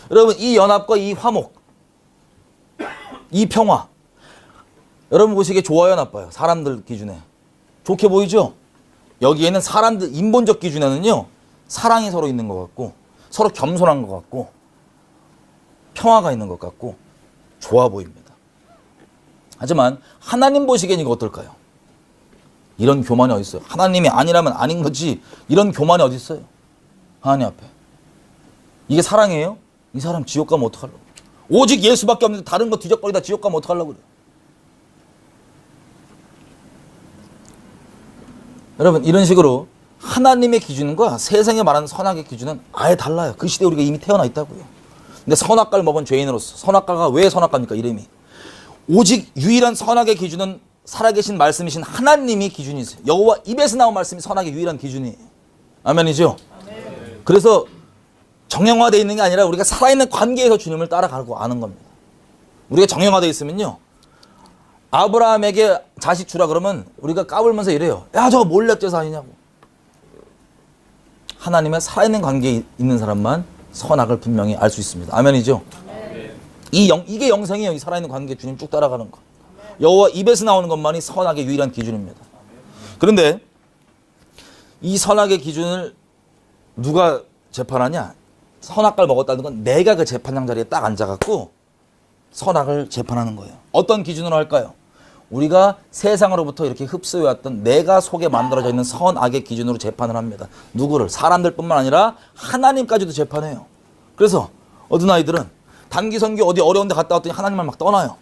여러분 이 연합과 이 화목, 이 평화, 여러분 보시기에 좋아요 나빠요? 사람들 기준에 좋게 보이죠? 여기에는 사람들 인본적 기준에는요 사랑이 서로 있는 것 같고 서로 겸손한 것 같고 평화가 있는 것 같고 좋아 보입니다. 하지만 하나님 보시기엔 이거 어떨까요? 이런 교만이 어디 있어요? 하나님이 아니라면 아닌 거지 이런 교만이 어디 있어요? 하나님 앞에. 이게 사랑이에요? 이 사람 지옥 가면 어떡하려고? 오직 예수밖에 없는데 다른 거 뒤적거리다 지옥 가면 어떡하려고 그래요? 여러분 이런 식으로 하나님의 기준과 세상에 말하는 선악의 기준은 아예 달라요. 그 시대에 우리가 이미 태어나 있다고요. 근데 선악과를 먹은 죄인으로서, 선악과가 왜 선악과입니까? 이름이. 오직 유일한 선악의 기준은 살아계신 말씀이신 하나님이 기준이세요. 여호와 입에서 나온 말씀이 선악의 유일한 기준이에요. 아멘이죠? 아멘. 그래서 정형화되어 있는 게 아니라 우리가 살아있는 관계에서 주님을 따라가고 아는 겁니다. 우리가 정형화되어 있으면요, 아브라함에게 자식 주라 그러면 우리가 까불면서 이래요. 야, 저거 몰래죄사 아니냐고. 하나님의 살아있는 관계에 있는 사람만 선악을 분명히 알 수 있습니다. 아멘이죠? 아멘. 이게 영생이에요. 이 살아있는 관계 주님 쭉 따라가는 거. 여호와 입에서 나오는 것만이 선악의 유일한 기준입니다. 그런데 이 선악의 기준을 누가 재판하냐? 선악과를 먹었다는 건 내가 그 재판장 자리에 딱 앉아갖고 선악을 재판하는 거예요. 어떤 기준으로 할까요? 우리가 세상으로부터 이렇게 흡수해왔던 내가 속에 만들어져 있는 선악의 기준으로 재판을 합니다. 누구를? 사람들뿐만 아니라 하나님까지도 재판해요. 그래서 어떤 아이들은 단기 선교 어디 어려운 데 갔다 왔더니 하나님을 막 떠나요.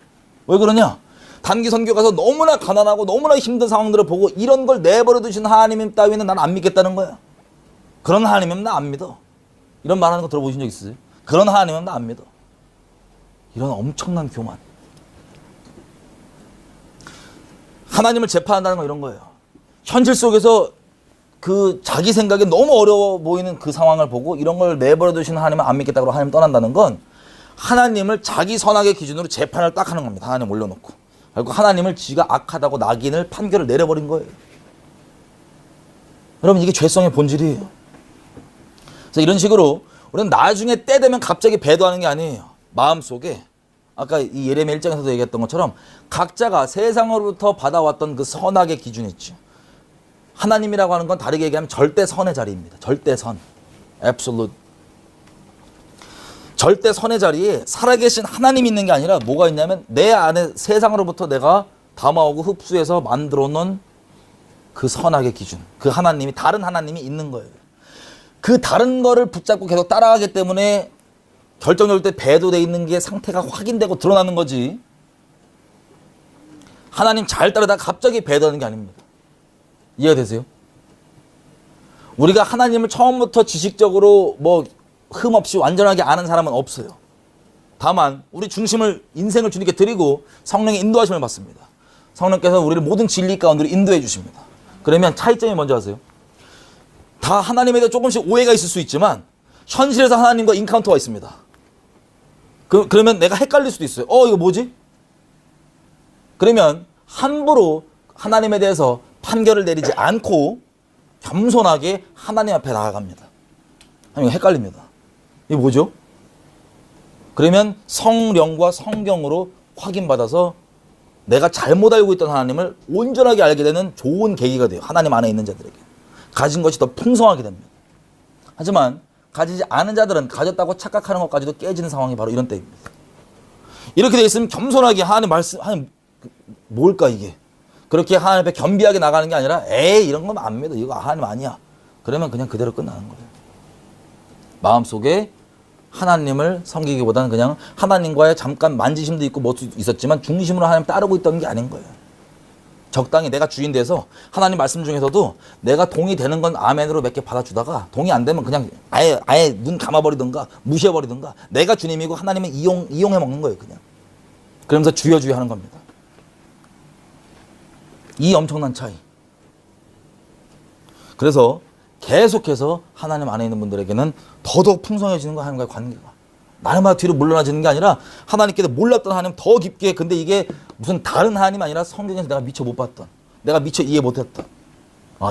왜 그러냐? 단기 선교 가서 너무나 가난하고 너무나 힘든 상황들을 보고 이런 걸 내버려 두신 하나님 따위는 난 안 믿겠다는 거야. 그런 하나님은 나 안 믿어. 이런 말하는 거 들어보신 적 있으세요? 그런 하나님은 나 안 믿어. 이런 엄청난 교만. 하나님을 재판한다는 건 이런 거예요. 현실 속에서 그 자기 생각에 너무 어려워 보이는 그 상황을 보고 이런 걸 내버려 두시는 하나님은 안 믿겠다고 하나님 떠난다는 건 하나님을 자기 선악의 기준으로 재판을 딱 하는 겁니다. 하나님 올려놓고. 그리고 하나님을 지가 악하다고 낙인을 판결을 내려버린 거예요. 여러분 이게 죄성의 본질이에요. 그래서 이런 식으로 우리는 나중에 때 되면 갑자기 배도하는 게 아니에요. 마음속에 아까 이 예레미야 1장에서도 얘기했던 것처럼 각자가 세상으로부터 받아왔던 그 선악의 기준이 있죠. 하나님이라고 하는 건 다르게 얘기하면 절대 선의 자리입니다. 절대 선. absolute. 절대 선의 자리에 살아계신 하나님이 있는 게 아니라 뭐가 있냐면 내 안에 세상으로부터 내가 담아오고 흡수해서 만들어 놓은 그 선악의 기준. 그 하나님이, 다른 하나님이 있는 거예요. 그 다른 거를 붙잡고 계속 따라가기 때문에 결정적일 때 배도되어 있는 게 상태가 확인되고 드러나는 거지. 하나님 잘 따르다가 갑자기 배도하는 게 아닙니다. 이해가 되세요? 우리가 하나님을 처음부터 지식적으로 뭐 흠없이 완전하게 아는 사람은 없어요. 다만 우리 중심을, 인생을 주님께 드리고 성령의 인도하심을 받습니다. 성령께서 우리를 모든 진리 가운데로 인도해 주십니다. 그러면 차이점이 뭔지 아세요? 다 하나님에 대해 조금씩 오해가 있을 수 있지만 현실에서 하나님과 인카운터가 있습니다. 그러면 내가 헷갈릴 수도 있어요. 이거 뭐지? 그러면 함부로 하나님에 대해서 판결을 내리지 않고 겸손하게 하나님 앞에 나아갑니다. 하나님 헷갈립니다. 이게 뭐죠? 그러면 성령과 성경으로 확인받아서 내가 잘못 알고 있던 하나님을 온전하게 알게 되는 좋은 계기가 돼요. 하나님 안에 있는 자들에게. 가진 것이 더 풍성하게 됩니다. 하지만 가지지 않은 자들은 가졌다고 착각하는 것까지도 깨지는 상황이 바로 이런 때입니다. 이렇게 돼 있으면 겸손하게 하나님 말씀, 하나님 뭘까 이게? 그렇게 하나님 앞에 겸비하게 나가는 게 아니라 에이 이런 건 안 믿어. 이거 하나님 아니야. 그러면 그냥 그대로 끝나는 거예요. 마음속에 하나님을 섬기기보다는 그냥 하나님과의 잠깐 만지심도 있고 뭐 있었지만 중심으로 하나님 따르고 있던 게 아닌 거예요. 적당히 내가 주인 돼서 하나님 말씀 중에서도 내가 동의 되는 건 아멘으로 몇 개 받아주다가 동의 안 되면 그냥 아예 눈 감아버리든가 무시해버리든가 내가 주님이고 하나님은 이용해 먹는 거예요. 그냥. 그러면서 주여 하는 겁니다. 이 엄청난 차이. 그래서 계속해서 하나님 안에 있는 분들에게는 더더욱 풍성해지는 거 하나님과의 관계가. 날마다 뒤로 물러나지는 게 아니라 하나님께서 몰랐던 하나님 더 깊게 근데 이게 무슨 다른 하나님 아니라 성경에서 내가 미처 못 봤던 내가 미처 이해 못했던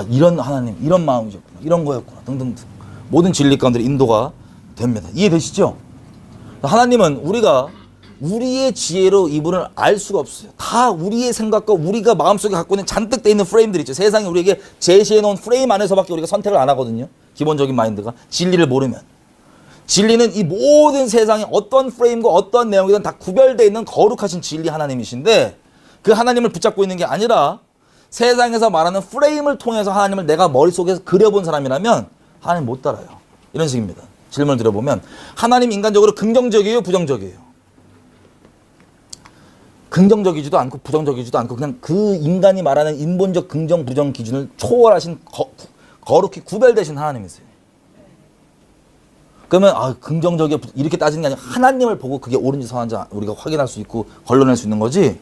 이런 하나님 이런 마음이셨구나 이런 거였구나 등등등 모든 진리 가운데 인도가 됩니다. 이해되시죠? 하나님은 우리가 우리의 지혜로 이분을 알 수가 없어요. 다 우리의 생각과 우리가 마음속에 갖고 있는 잔뜩 돼 있는 프레임들이 있죠. 세상이 우리에게 제시해 놓은 프레임 안에서밖에 우리가 선택을 안 하거든요. 기본적인 마인드가 진리를 모르면. 진리는 이 모든 세상에 어떤 프레임과 어떤 내용이든 다 구별되어 있는 거룩하신 진리 하나님이신데 그 하나님을 붙잡고 있는 게 아니라 세상에서 말하는 프레임을 통해서 하나님을 내가 머릿속에서 그려본 사람이라면 하나님 못 따라요. 이런 식입니다. 질문을 드려보면 하나님 인간적으로 긍정적이에요? 부정적이에요? 긍정적이지도 않고 부정적이지도 않고 그냥 그 인간이 말하는 인본적 긍정 부정 기준을 초월하신 거룩히 구별되신 하나님이세요. 그러면 긍정적이야 이렇게 따지는 게 아니라 하나님을 보고 그게 옳은지 선한지 우리가 확인할 수 있고 걸러낼 수 있는 거지.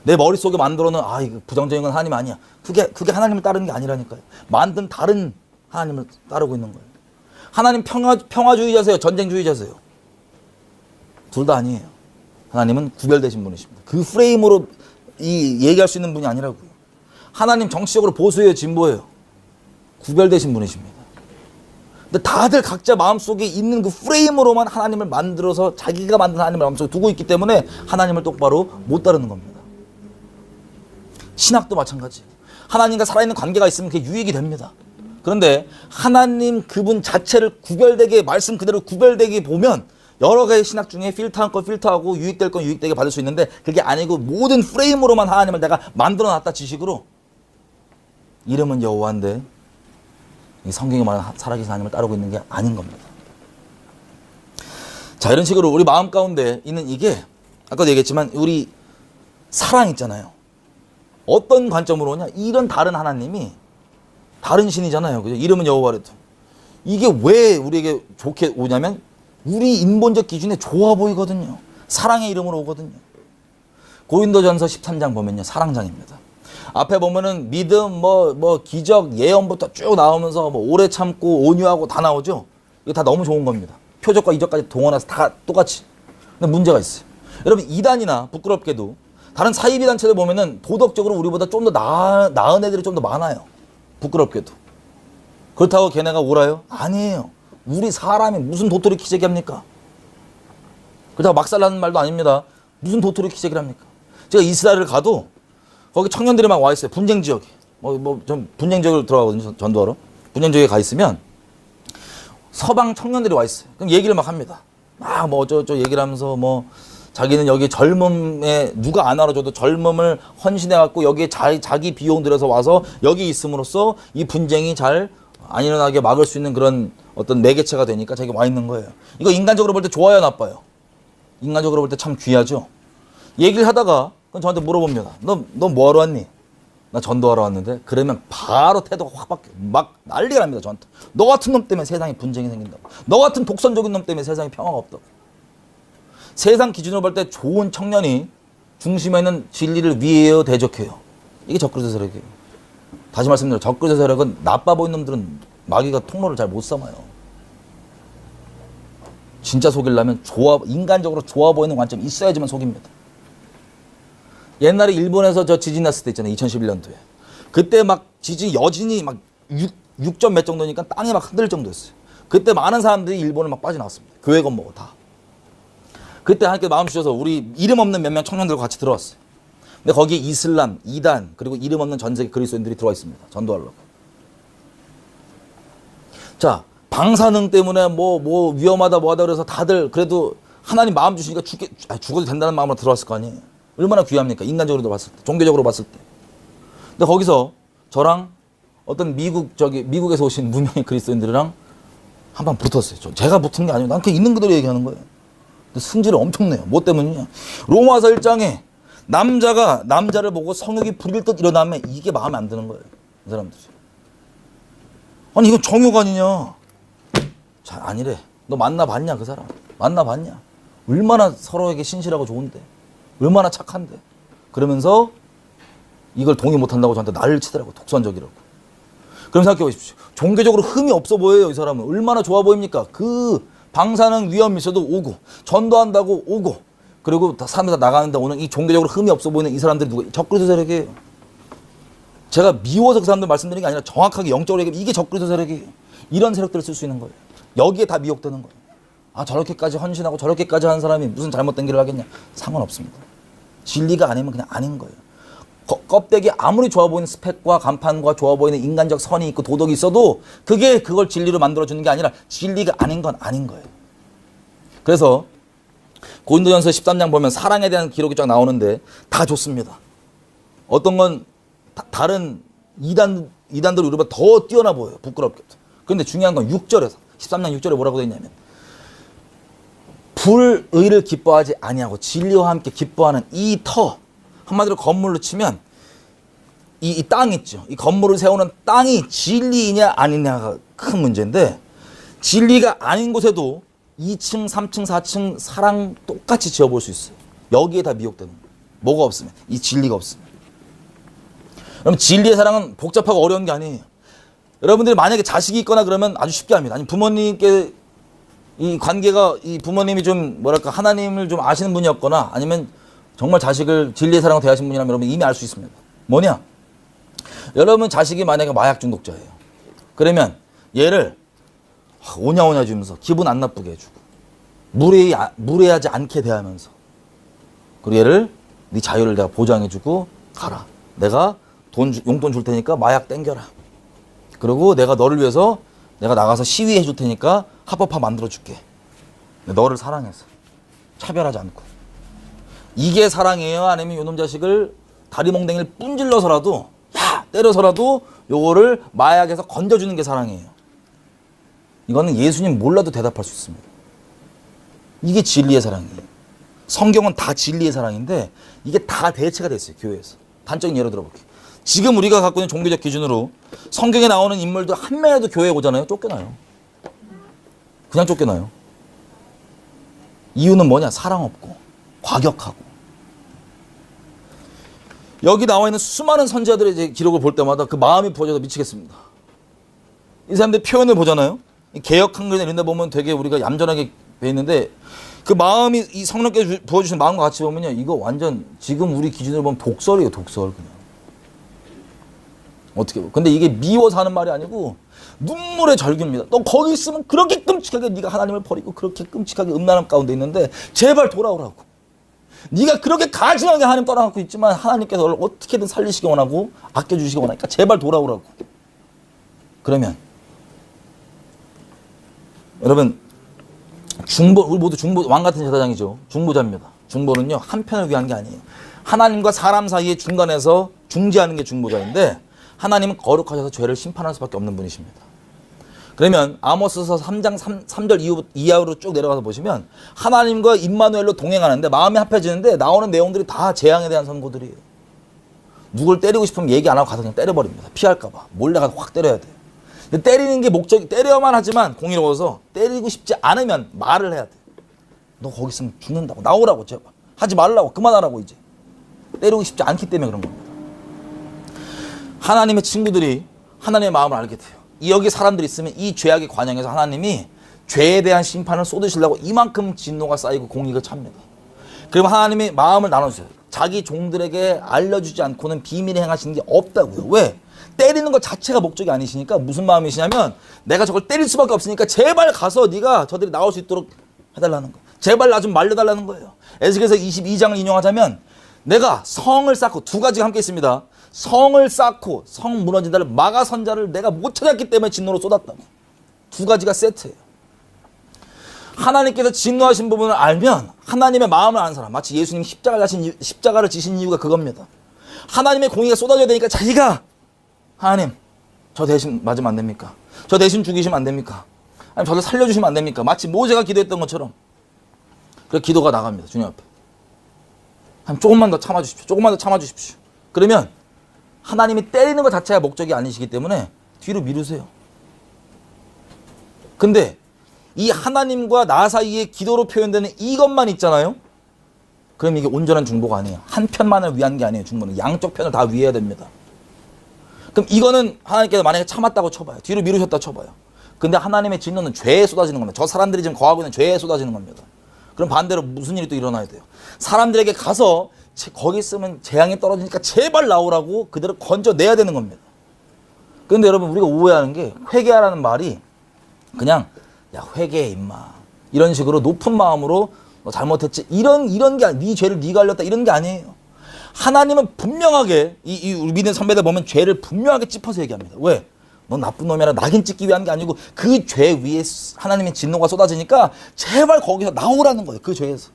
내 머릿속에 만들어놓은 이거 부정적인 건 하나님 아니야. 그게 하나님을 따르는 게 아니라니까요. 만든 다른 하나님을 따르고 있는 거예요. 하나님 평화주의자세요? 전쟁주의자세요? 둘 다 아니에요. 하나님은 구별되신 분이십니다. 그 프레임으로 얘기할 수 있는 분이 아니라고요. 하나님 정치적으로 보수예요? 진보예요? 구별되신 분이십니다. 근데 다들 각자 마음속에 있는 그 프레임으로만 하나님을 만들어서 자기가 만든 하나님을 마음속에 두고 있기 때문에 하나님을 똑바로 못 따르는 겁니다. 신학도 마찬가지예요. 하나님과 살아있는 관계가 있으면 그게 유익이 됩니다. 그런데 하나님 그분 자체를 구별되게 말씀 그대로 구별되게 보면 여러 가지 신학 중에 필터한 건 필터하고 유익될 건 유익되게 받을 수 있는데 그게 아니고 모든 프레임으로만 하나님을 내가 만들어놨다 지식으로 이름은 여호와인데 이 성경에 말하는 살아계신 하나님을 따르고 있는 게 아닌 겁니다. 자, 이런 식으로 우리 마음 가운데 있는 이게 아까도 얘기했지만 우리 사랑 있잖아요. 어떤 관점으로 오냐? 이런 다른 하나님이 다른 신이잖아요. 그죠? 이름은 여호와래도. 이게 왜 우리에게 좋게 오냐면 우리 인본적 기준에 좋아 보이거든요. 사랑의 이름으로 오거든요. 고린도전서 13장 보면요. 사랑장입니다. 앞에 보면은 믿음, 뭐 기적, 예언부터 쭉 나오면서 뭐 오래 참고 온유하고 다 나오죠. 이거 다 너무 좋은 겁니다. 표적과 이적까지 동원해서 다 똑같이. 근데 문제가 있어요. 여러분 이단이나 부끄럽게도 다른 사이비 단체들 보면은 도덕적으로 우리보다 좀 더 나은 애들이 좀 더 많아요. 부끄럽게도. 그렇다고 걔네가 옳아요? 아니에요. 우리 사람이 무슨 도토리 키재기 합니까? 그렇다고 막살라는 말도 아닙니다. 무슨 도토리 키재기를 합니까? 제가 이스라엘을 가도 거기 청년들이 막 와 있어요. 분쟁 지역에. 좀 분쟁 지역으로 들어가거든요. 전도하러. 분쟁 지역에 가 있으면 서방 청년들이 와 있어요. 그럼 얘기를 막 합니다. 막 어쩌고저쩌고 얘기를 하면서 자기는 여기 젊음에 누가 안 알아줘도 젊음을 헌신해갖고 여기에 자기 비용 들여서 와서 여기 있음으로써 이 분쟁이 잘 안 일어나게 막을 수 있는 그런 어떤 매개체가 되니까 자기가 와 있는 거예요. 이거 인간적으로 볼 때 좋아요, 나빠요? 인간적으로 볼 때 참 귀하죠. 얘기를 하다가 저한테 물어봅니다. 너 뭐하러 왔니? 나 전도하러 왔는데. 그러면 바로 태도가 확 바뀌어요. 막 난리가 납니다, 저한테. 너 같은 놈 때문에 세상에 분쟁이 생긴다고. 너 같은 독선적인 놈 때문에 세상에 평화가 없다고. 세상 기준으로 볼 때 좋은 청년이 중심에 있는 진리를 위해요, 대적해요? 이게 적그리스도 세력이에요. 다시 말씀드려요. 적그리스도 세력은 나빠 보이는 놈들은 마귀가 통로를 잘 못 삼아요. 진짜 속이려면 인간적으로 좋아 보이는 관점이 있어야지만 속입니다. 옛날에 일본에서 저 지진 났을 때 있잖아요. 2011년도에. 그때 막 여진이 막 6점 몇 정도니까 땅이 막 흔들릴 정도였어요. 그때 많은 사람들이 일본을 막 빠져나왔습니다. 교회 건너고 다. 그때 하나님께 마음 주셔서 우리 이름 없는 몇 명 청년들과 같이 들어왔어요. 근데 거기에 이슬람, 이단, 그리고 이름 없는 전 세계 그리스도인들이 들어와 있습니다. 전도하려고. 자, 방사능 때문에 뭐 위험하다 뭐하다 그래서 다들 그래도 하나님 마음 주시니까 죽어도 된다는 마음으로 들어왔을 거 아니에요. 얼마나 귀합니까? 인간적으로 봤을 때, 종교적으로 봤을 때. 근데 거기서 저랑 어떤 미국에서 오신 무명의 그리스도인들이랑 한번 붙었어요. 제가 붙은 게 아니고 난 그냥 있는 그대로 얘기하는 거예요. 근데 승질이 엄청내요. 뭐 때문이냐? 로마서 1장에 남자가 남자를 보고 성욕이 부릴 듯 일어나면 이게 마음에 안 드는 거예요. 이 사람들이. 아니 이건 정욕 아니냐? 자, 아니래. 너 만나봤냐 그 사람? 만나봤냐? 얼마나 서로에게 신실하고 좋은데, 얼마나 착한데. 그러면서 이걸 동의 못한다고 저한테 난리를 치더라고. 독선적이라고. 그럼 생각해 보십시오. 종교적으로 흠이 없어 보여요. 이 사람은 얼마나 좋아 보입니까? 그 방사능 위험이 있어도 오고, 전도한다고 오고, 그리고 다 사람들 다 나가는데 오는 이 종교적으로 흠이 없어 보이는 이 사람들이 누가? 적그리스도 세력이에요. 제가 미워서 그 사람들 말씀드리는 게 아니라 정확하게 영적으로 얘기하면 이게 적그리스도 세력이에요. 이런 세력들을 쓸 수 있는 거예요. 여기에 다 미혹되는 거예요. 아, 저렇게까지 헌신하고 저렇게까지 하는 사람이 무슨 잘못된 길을 하겠냐? 상관없습니다. 진리가 아니면 그냥 아닌 거예요. 껍데기 아무리 좋아 보이는 스펙과 간판과 좋아 보이는 인간적 선이 있고 도덕이 있어도 그걸 진리로 만들어주는 게 아니라 진리가 아닌 건 아닌 거예요. 그래서 고린도전서 13장 보면 사랑에 대한 기록이 쫙 나오는데 다 좋습니다. 어떤 건 다른 이단들 우리보다 더 뛰어나 보여요. 부끄럽게도. 그런데 중요한 건 6절에서 13장 6절에 뭐라고 되어 있냐면 불의를 기뻐하지 아니하고 진리와 함께 기뻐하는 이 터, 한마디로 건물로 치면 이 땅 있죠. 이 건물을 세우는 땅이 진리이냐 아니냐가 큰 문제인데 진리가 아닌 곳에도 2층, 3층, 4층 사랑 똑같이 지어볼 수 있어요. 여기에 다 미혹되는 거예요. 뭐가 없으면, 이 진리가 없으면. 그럼 진리의 사랑은 복잡하고 어려운 게 아니에요. 여러분들이 만약에 자식이 있거나 그러면 아주 쉽게 합니다. 아니 부모님께 이 관계가 이 부모님이 좀 뭐랄까 하나님을 좀 아시는 분이었거나 아니면 정말 자식을 진리의 사랑으로 대하신 분이라면 여러분 이미 알 수 있습니다. 뭐냐? 여러분 자식이 만약에 마약 중독자예요. 그러면 얘를 오냐오냐 주면서 기분 안 나쁘게 해주고 무례하지 않게 대하면서 그리고 얘를 네 자유를 내가 보장해주고 가라. 내가 용돈 줄 테니까 마약 땡겨라. 그리고 내가 너를 위해서 내가 나가서 시위해 줄 테니까 합법화 만들어 줄게. 너를 사랑해서 차별하지 않고. 이게 사랑이에요? 아니면 요놈 자식을 다리몽댕이를 뿜질러서라도 때려서라도 요거를 마약에서 건져주는 게 사랑이에요. 이거는 예수님 몰라도 대답할 수 있습니다. 이게 진리의 사랑이에요. 성경은 다 진리의 사랑인데 이게 다 대체가 됐어요. 교회에서. 단적인 예로 들어볼게요. 지금 우리가 갖고 있는 종교적 기준으로 성경에 나오는 인물들 한 명이라도 교회에 오잖아요. 쫓겨나요. 그냥 쫓겨나요. 이유는 뭐냐? 사랑 없고 과격하고. 여기 나와 있는 수많은 선지자들의 이제 기록을 볼 때마다 그 마음이 부어져서 미치겠습니다. 이 사람들 표현을 보잖아요. 개역 한글이나 이런 데 보면 되게 우리가 얌전하게 돼 있는데 그 마음이 이 성령께서 부어주신 마음과 같이 보면요. 이거 완전 지금 우리 기준으로 보면 독설이에요. 독설 그냥. 어떻게 보면. 근데 이게 미워서 하는 말이 아니고 눈물의 절규입니다. 너 거기 있으면 그렇게 끔찍하게 네가 하나님을 버리고 그렇게 끔찍하게 음란함 가운데 있는데 제발 돌아오라고. 네가 그렇게 가증하게 하나님 떠나갖고 있지만 하나님께서 너를 어떻게든 살리시기 원하고 아껴주시기 원하니까 제발 돌아오라고. 그러면 여러분 우리 모두 중보 왕 같은 제사장이죠. 중보자입니다. 중보는요 한편을 위한 게 아니에요. 하나님과 사람 사이의 중간에서 중재하는 게 중보자인데 하나님은 거룩하셔서 죄를 심판할 수밖에 없는 분이십니다. 그러면 아모스서 3장 3절 이하로 쭉 내려가서 보시면 하나님과 임마누엘로 동행하는데 마음이 합해지는데 나오는 내용들이 다 재앙에 대한 선고들이에요. 누굴 때리고 싶으면 얘기 안 하고 가서 그냥 때려버립니다. 피할까 봐. 몰래 가서 확 때려야 돼요. 근데 때리는 게 목적이 때려야만 하지만 공의로워서 때리고 싶지 않으면 말을 해야 돼. 너 거기 있으면 죽는다고. 나오라고 제발. 하지 말라고. 그만하라고 이제. 때리고 싶지 않기 때문에 그런 겁니다. 하나님의 친구들이 하나님의 마음을 알게 돼요. 여기 사람들이 있으면 이 죄악의 관영에서 하나님이 죄에 대한 심판을 쏟으시려고 이만큼 진노가 쌓이고 공의가 찹니다. 그러면 하나님의 마음을 나눠주세요. 자기 종들에게 알려주지 않고는 비밀에 행하시는 게 없다고요. 왜? 때리는 것 자체가 목적이 아니시니까 무슨 마음이시냐면 내가 저걸 때릴 수밖에 없으니까 제발 가서 네가 저들이 나올 수 있도록 해달라는 거예요. 제발 나 좀 말려달라는 거예요. 에스겔서 22장을 인용하자면 내가 성을 쌓고 두 가지가 함께 있습니다. 성을 쌓고 성 무너진 자를 막아 선자를 내가 못 찾았기 때문에 진노로 쏟았다고. 두 가지가 세트예요. 하나님께서 진노하신 부분을 알면 하나님의 마음을 아는 사람, 마치 예수님 십자가를 지신 이유가 그겁니다. 하나님의 공의가 쏟아져야 되니까 자기가 하나님 저 대신 맞으면 안 됩니까? 저 대신 죽이시면 안 됩니까? 아니 저를 살려주시면 안 됩니까? 마치 모세가 기도했던 것처럼 그 기도가 나갑니다. 주님 앞에. 하나님 조금만 더 참아주십시오. 조금만 더 참아주십시오. 그러면 하나님이 때리는 것 자체가 목적이 아니시기 때문에 뒤로 미루세요. 근데 이 하나님과 나 사이의 기도로 표현되는 이것만 있잖아요. 그럼 이게 온전한 중보가 아니에요. 한 편만을 위한 게 아니에요. 중보는 양쪽 편을 다 위해야 됩니다. 그럼 이거는 하나님께서 만약에 참았다고 쳐봐요. 뒤로 미루셨다고 쳐봐요. 근데 하나님의 진노는 죄에 쏟아지는 겁니다. 저 사람들이 지금 거하고 있는 죄에 쏟아지는 겁니다. 그럼 반대로 무슨 일이 또 일어나야 돼요? 사람들에게 가서 거기 있으면 재앙이 떨어지니까 제발 나오라고 그대로 건져내야 되는 겁니다. 그런데 여러분 우리가 오해하는 게 회개하라는 말이 그냥 야 회개해 임마 이런 식으로 높은 마음으로 너 잘못했지 이런 게 네 죄를 네가 알렸다 이런 게 아니에요. 하나님은 분명하게 이 우리 믿는 선배들 보면 죄를 분명하게 짚어서 얘기합니다. 왜? 넌 나쁜 놈이라 낙인 찍기 위한 게 아니고 그 죄 위에 하나님의 진노가 쏟아지니까 제발 거기서 나오라는 거예요. 그 죄에서.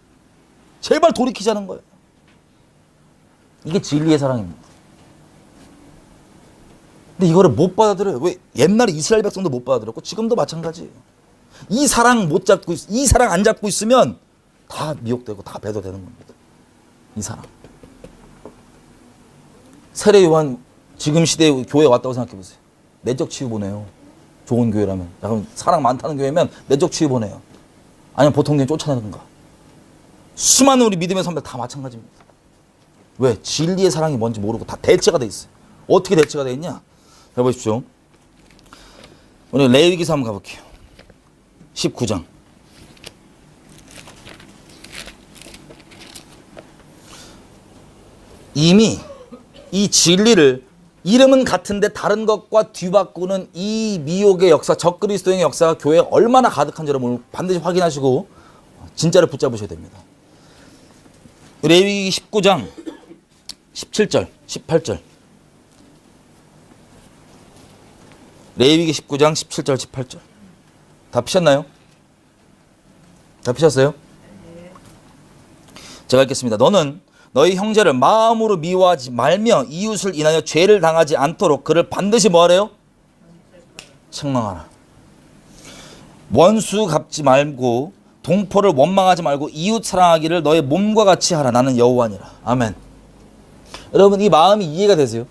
제발 돌이키자는 거예요. 이게 진리의 사랑입니다. 근데 이거를 못 받아들여요. 왜? 옛날에 이스라엘 백성도 못 받아들였고 지금도 마찬가지예요. 이 사랑 못 잡고 이 사랑 안 잡고 있으면 다 미혹되고 다 배도되는 겁니다. 이 사랑. 세례 요한 지금 시대에 교회에 왔다고 생각해 보세요. 내적 치유 보내요. 좋은 교회라면. 그럼 사랑 많다는 교회면 내적 치유 보내요. 아니면 보통 교회 쫓아내든가. 수많은 우리 믿음의 선배들 다 마찬가지입니다. 왜? 진리의 사랑이 뭔지 모르고 다 대체가 돼 있어요. 어떻게 대체가 돼 있냐? 자 보십시오. 오늘 레위기서 한번 가볼게요. 19장. 이미 이 진리를 이름은 같은데 다른 것과 뒤바꾸는 이 미혹의 역사, 적그리스도의 역사가 교회에 얼마나 가득한지 여러분 반드시 확인하시고 진짜를 붙잡으셔야 됩니다. 레위기 19장 17절, 18절. 레위기 19장 17절, 18절. 다 피셨나요? 다 피셨어요? 제가 읽겠습니다. 너는 너희 형제를 마음으로 미워하지 말며 이웃을 인하여 죄를 당하지 않도록 그를 반드시 뭐하래요? 책망하라. 원수 갚지 말고 동포를 원망하지 말고 이웃 사랑하기를 너의 몸과 같이 하라. 나는 여호와니라. 아멘. 여러분 이 마음이 이해가 되세요?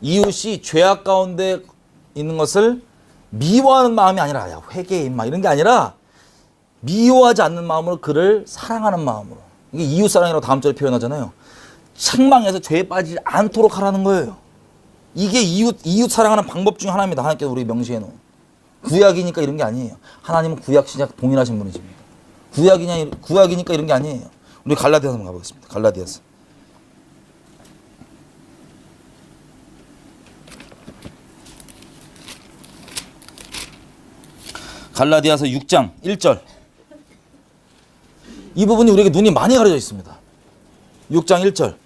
이웃이 죄악 가운데 있는 것을 미워하는 마음이 아니라 야 회개해 임마 이런 게 아니라 미워하지 않는 마음으로 그를 사랑하는 마음으로. 이게 이웃사랑이라고 다음 절에 표현하잖아요. 책망해서 죄에 빠지지 않도록 하라는 거예요. 이게 이웃 사랑하는 방법 중 하나입니다. 하나님께서 우리 명시해 놓은. 구약이니까 이런 게 아니에요. 하나님은 구약 신약 동일하신 분이십니다. 구약이니까 이런 게 아니에요. 우리 갈라디아서 한번 가보겠습니다. 갈라디아서. 갈라디아서 6장 1절. 이 부분이 우리에게 눈이 많이 가려져 있습니다. 6장 1절.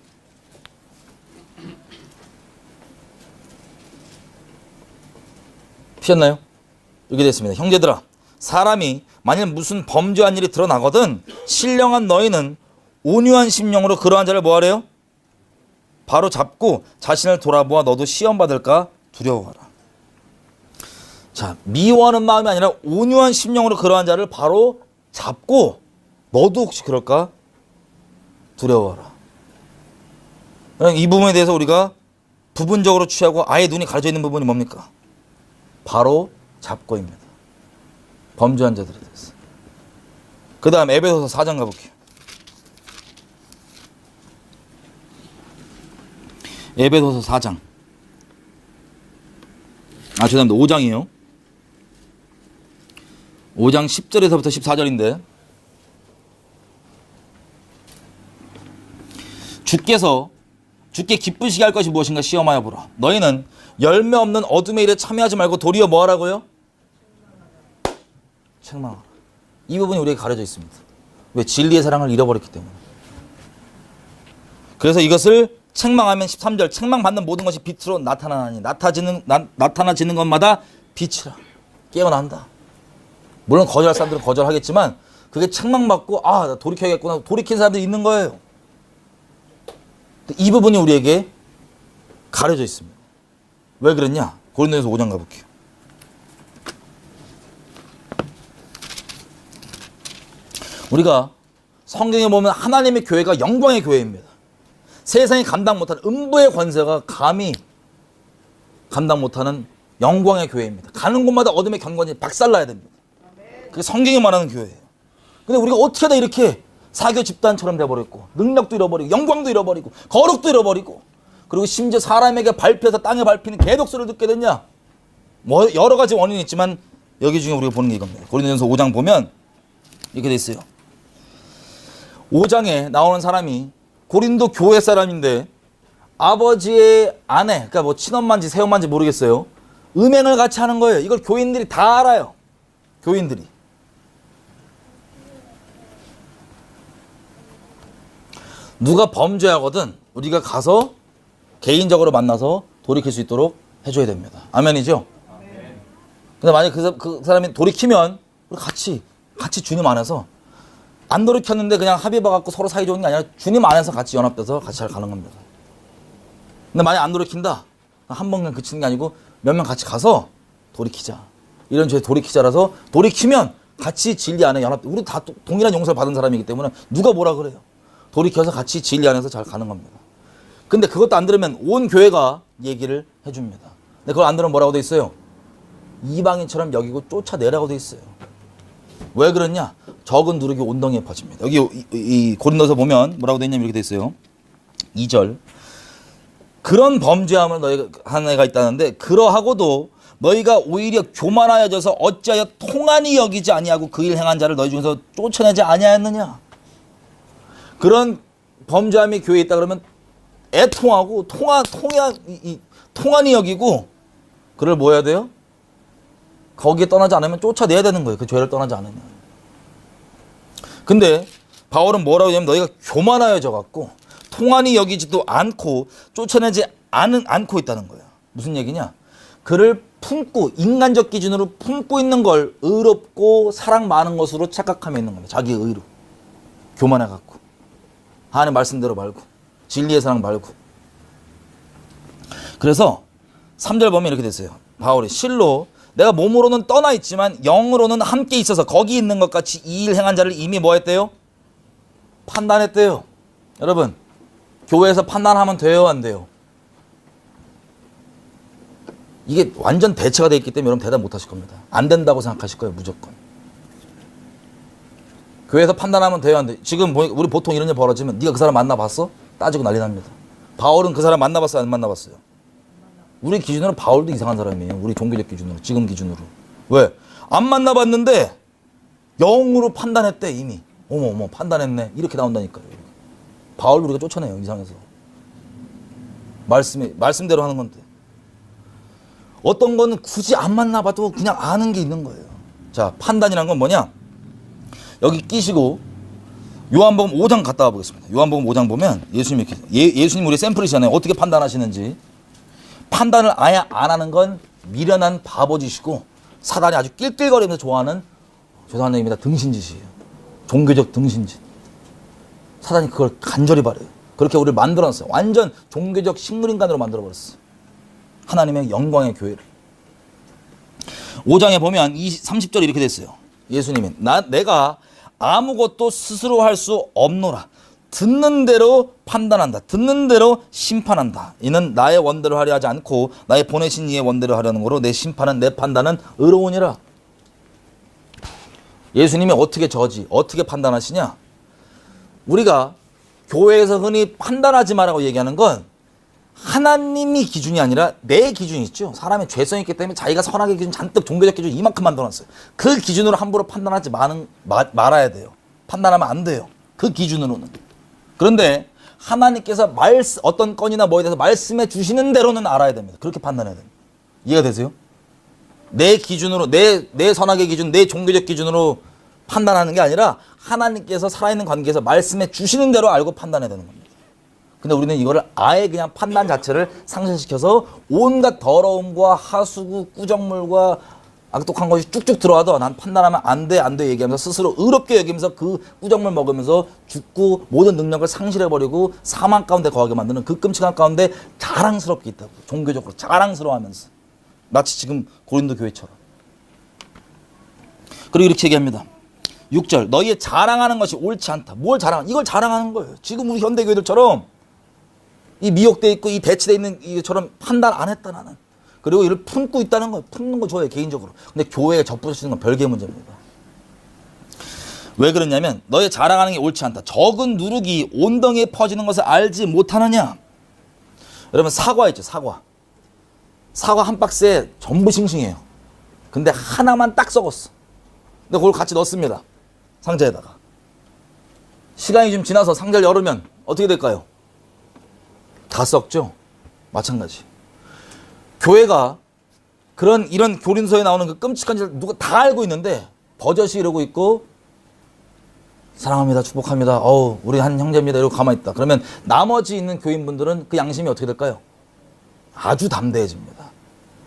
피셨나요? 이렇게 됐습니다. 형제들아, 사람이 만일 무슨 범죄한 일이 드러나거든 신령한 너희는 온유한 심령으로 그러한 자를 뭐하래요? 바로 잡고 자신을 돌아보아 너도 시험 받을까 두려워하라. 자, 미워하는 마음이 아니라 온유한 심령으로 그러한 자를 바로 잡고 너도 혹시 그럴까? 두려워하라. 이 부분에 대해서 우리가 부분적으로 취하고 아예 눈이 가려져 있는 부분이 뭡니까? 바로 잡고입니다. 범죄한 자들에 대해서. 그 다음 에베소서 4장 가볼게요. 에베소서 4장. 죄송합니다. 5장이에요. 5장 10절에서부터 14절인데 주께 기쁘시게 할 것이 무엇인가 시험하여 보라. 너희는 열매 없는 어둠의 일에 참여하지 말고 도리어 뭐 하라고요? 책망하라. 이 부분이 우리에게 가려져 있습니다. 왜? 진리의 사랑을 잃어버렸기 때문에. 그래서 이것을 책망하면 13절 책망받는 모든 것이 빛으로 나타나니 나타나지는 것마다 빛이라 깨어난다. 물론 거절할 사람들은 거절하겠지만 그게 책망받고 나 돌이켜야겠구나 돌이킨 사람들이 있는 거예요. 이 부분이 우리에게 가려져 있습니다. 왜 그랬냐? 고린도전서 5장 가볼게요. 우리가 성경에 보면 하나님의 교회가 영광의 교회입니다. 세상이 감당 못하는 음부의 권세가 감히 감당 못하는 영광의 교회입니다. 가는 곳마다 어둠의 경관이 박살나야 됩니다. 그게 성경이 말하는 교회예요. 근데 우리가 어떻게 하다 이렇게 사교 집단처럼 돼버렸고 능력도 잃어버리고 영광도 잃어버리고 거룩도 잃어버리고 그리고 심지어 사람에게 밟혀서 땅에 밟히는 개독소를 듣게 됐냐? 뭐 여러 가지 원인이 있지만 여기 중에 우리가 보는 게 이겁니다. 고린도전서 5장 보면 이렇게 돼 있어요. 5장에 나오는 사람이 고린도 교회 사람인데 아버지의 아내, 그러니까 뭐 친엄마인지 새엄마인지 모르겠어요. 음행을 같이 하는 거예요. 이걸 교인들이 다 알아요. 교인들이. 누가 범죄하거든 우리가 가서 개인적으로 만나서 돌이킬 수 있도록 해줘야 됩니다. 아멘이죠? 근데 만약에 그 사람이 돌이키면 우리 같이 주님 안에서 안 돌이켰는데 그냥 합의 봐갖고 서로 사이 좋은 게 아니라 주님 안에서 같이 연합돼서 같이 잘 가는 겁니다. 근데 만약 안 돌이킨다? 한 번 그냥 그치는 게 아니고 몇 명 같이 가서 돌이키자. 이런 죄 돌이키자라서 돌이키면 같이 진리 안에 연합, 우리 다 동일한 용서를 받은 사람이기 때문에 누가 뭐라 그래요. 돌이켜서 같이 진리 안에서 잘 가는 겁니다. 근데 그것도 안 들으면 온 교회가 얘기를 해줍니다. 근데 그걸 안 들으면 뭐라고 돼 있어요? 이방인처럼 여기고 쫓아내라고 돼 있어요. 왜 그러냐? 적은 누룩이 온덩이에 퍼집니다. 여기 이 고린도서 보면 뭐라고 돼 있냐면 이렇게 돼 있어요. 2절. 그런 범죄함을 너희가 한 애가 있다는데 그러하고도 너희가 오히려 교만하여져서 어찌하여 통한이 여기지 아니하고 그 일 행한 자를 너희 중에서 쫓아내지 아니하였느냐? 그런 범죄함이 교회에 있다 그러면 애통하고 통한이 여기고 그를 뭐 해야 돼요? 거기에 떠나지 않으면 쫓아내야 되는 거예요. 그 죄를 떠나지 않으면. 근데 바울은 뭐라고 하냐면 너희가 교만하여져 갖고 통한이 여기지도 않고 쫓아내지 않고 있다는 거예요. 무슨 얘기냐? 그를 품고 인간적 기준으로 품고 있는 걸 의롭고 사랑 많은 것으로 착각하며 있는 겁니다. 자기의 의로. 교만해 갖고. 하나님 말씀대로 말고 진리의 사랑 말고. 그래서 3절 보면 이렇게 됐어요. 바울이 실로 내가 몸으로는 떠나 있지만 영으로는 함께 있어서 거기 있는 것 같이 이 일 행한 자를 이미 뭐 했대요? 판단했대요. 여러분 교회에서 판단하면 돼요 안 돼요? 이게 완전 대체가 되어 있기 때문에 여러분 대답 못 하실 겁니다. 안 된다고 생각하실 거예요 무조건. 교회에서 판단하면 돼요 안 돼요? 지금 우리 보통 이런 일 벌어지면 네가 그 사람 만나봤어? 따지고 난리 납니다. 바울은 그 사람 만나봤어요 안 만나봤어요? 우리 기준으로 바울도 이상한 사람이에요. 우리 종교적 기준으로 지금 기준으로. 왜? 안 만나봤는데 영으로 판단했대 이미. 어머 판단했네 이렇게 나온다니까요. 바울도 우리가 쫓아내요 이상해서. 말씀대로 하는 건데. 어떤 거는 굳이 안 만나봐도 그냥 아는 게 있는 거예요. 자 판단이란 건 뭐냐? 여기 끼시고 요한복음 5장 갔다 와 보겠습니다. 요한복음 5장 보면 예수님 이렇게 예수님 우리 샘플이잖아요. 어떻게 판단하시는지. 판단을 아예 안 하는 건 미련한 바보짓이고 사단이 아주 낄낄거리면서 좋아하는 죄송한 얘기입니다. 등신짓이에요. 종교적 등신짓. 사단이 그걸 간절히 바래요. 그렇게 우리를 만들어놨어요. 완전 종교적 식물인간으로 만들어버렸어요. 하나님의 영광의 교회를. 5장에 보면 30절에 이렇게 됐어요. 예수님이 내가 아무것도 스스로 할 수 없노라. 듣는 대로 판단한다. 듣는 대로 심판한다. 이는 나의 원대로 하려 하지 않고 나의 보내신 이의 원대로 하려는 거로 내 심판은 내 판단은 의로우니라. 예수님이 어떻게 판단하시냐? 우리가 교회에서 흔히 판단하지 마라고 얘기하는 건 하나님이 기준이 아니라 내 기준이 있죠. 사람의 죄성이 있기 때문에 자기가 선악의 기준 잔뜩 종교적 기준 이만큼 만들어놨어요. 그 기준으로 함부로 판단하지 말아야 돼요. 판단하면 안 돼요. 그 기준으로는. 그런데 하나님께서 어떤 건이나 뭐에 대해서 말씀해 주시는 대로는 알아야 됩니다. 그렇게 판단해야 됩니다. 이해가 되세요? 내 기준으로 내 선악의 기준, 내 종교적 기준으로 판단하는 게 아니라 하나님께서 살아있는 관계에서 말씀해 주시는 대로 알고 판단해야 되는 겁니다. 근데 우리는 이거를 아예 그냥 판단 자체를 상실시켜서 온갖 더러움과 하수구, 꾸정물과 악독한 것이 쭉쭉 들어와도 난 판단하면 안 돼 얘기하면서 스스로 의롭게 여기면서 그 꾸정물 먹으면서 죽고 모든 능력을 상실해버리고 사망 가운데 거하게 만드는 그 끔찍한 가운데 자랑스럽게 있다고. 종교적으로 자랑스러워하면서. 마치 지금 고린도 교회처럼. 그리고 이렇게 얘기합니다. 6절 너희의 자랑하는 것이 옳지 않다. 뭘 자랑? 이걸 자랑하는 거예요. 지금 우리 현대교회들처럼 이 미혹돼 있고 이 대치돼 있는 이처럼 판단 안 했다 나는. 그리고 이를 품고 있다는 거예요. 품는 거 좋아해요 개인적으로. 근데 교회에 접붙이는 건 별개의 문제입니다. 왜 그러냐면 너희 자랑하는 게 옳지 않다. 적은 누룩이 온덩이에 퍼지는 것을 알지 못하느냐. 여러분 사과 있죠. 사과 한 박스에 전부 싱싱해요. 근데 하나만 딱 썩었어. 근데 그걸 같이 넣습니다. 상자에다가. 시간이 좀 지나서 상자를 열으면 어떻게 될까요? 다 썩죠. 마찬가지. 교회가 이런 교린서에 나오는 그 끔찍한 짓을 누가 다 알고 있는데 버젓이 이러고 있고 사랑합니다. 축복합니다. 우리 한 형제입니다. 이러고 가만히 있다. 그러면 나머지 있는 교인분들은 그 양심이 어떻게 될까요? 아주 담대해집니다.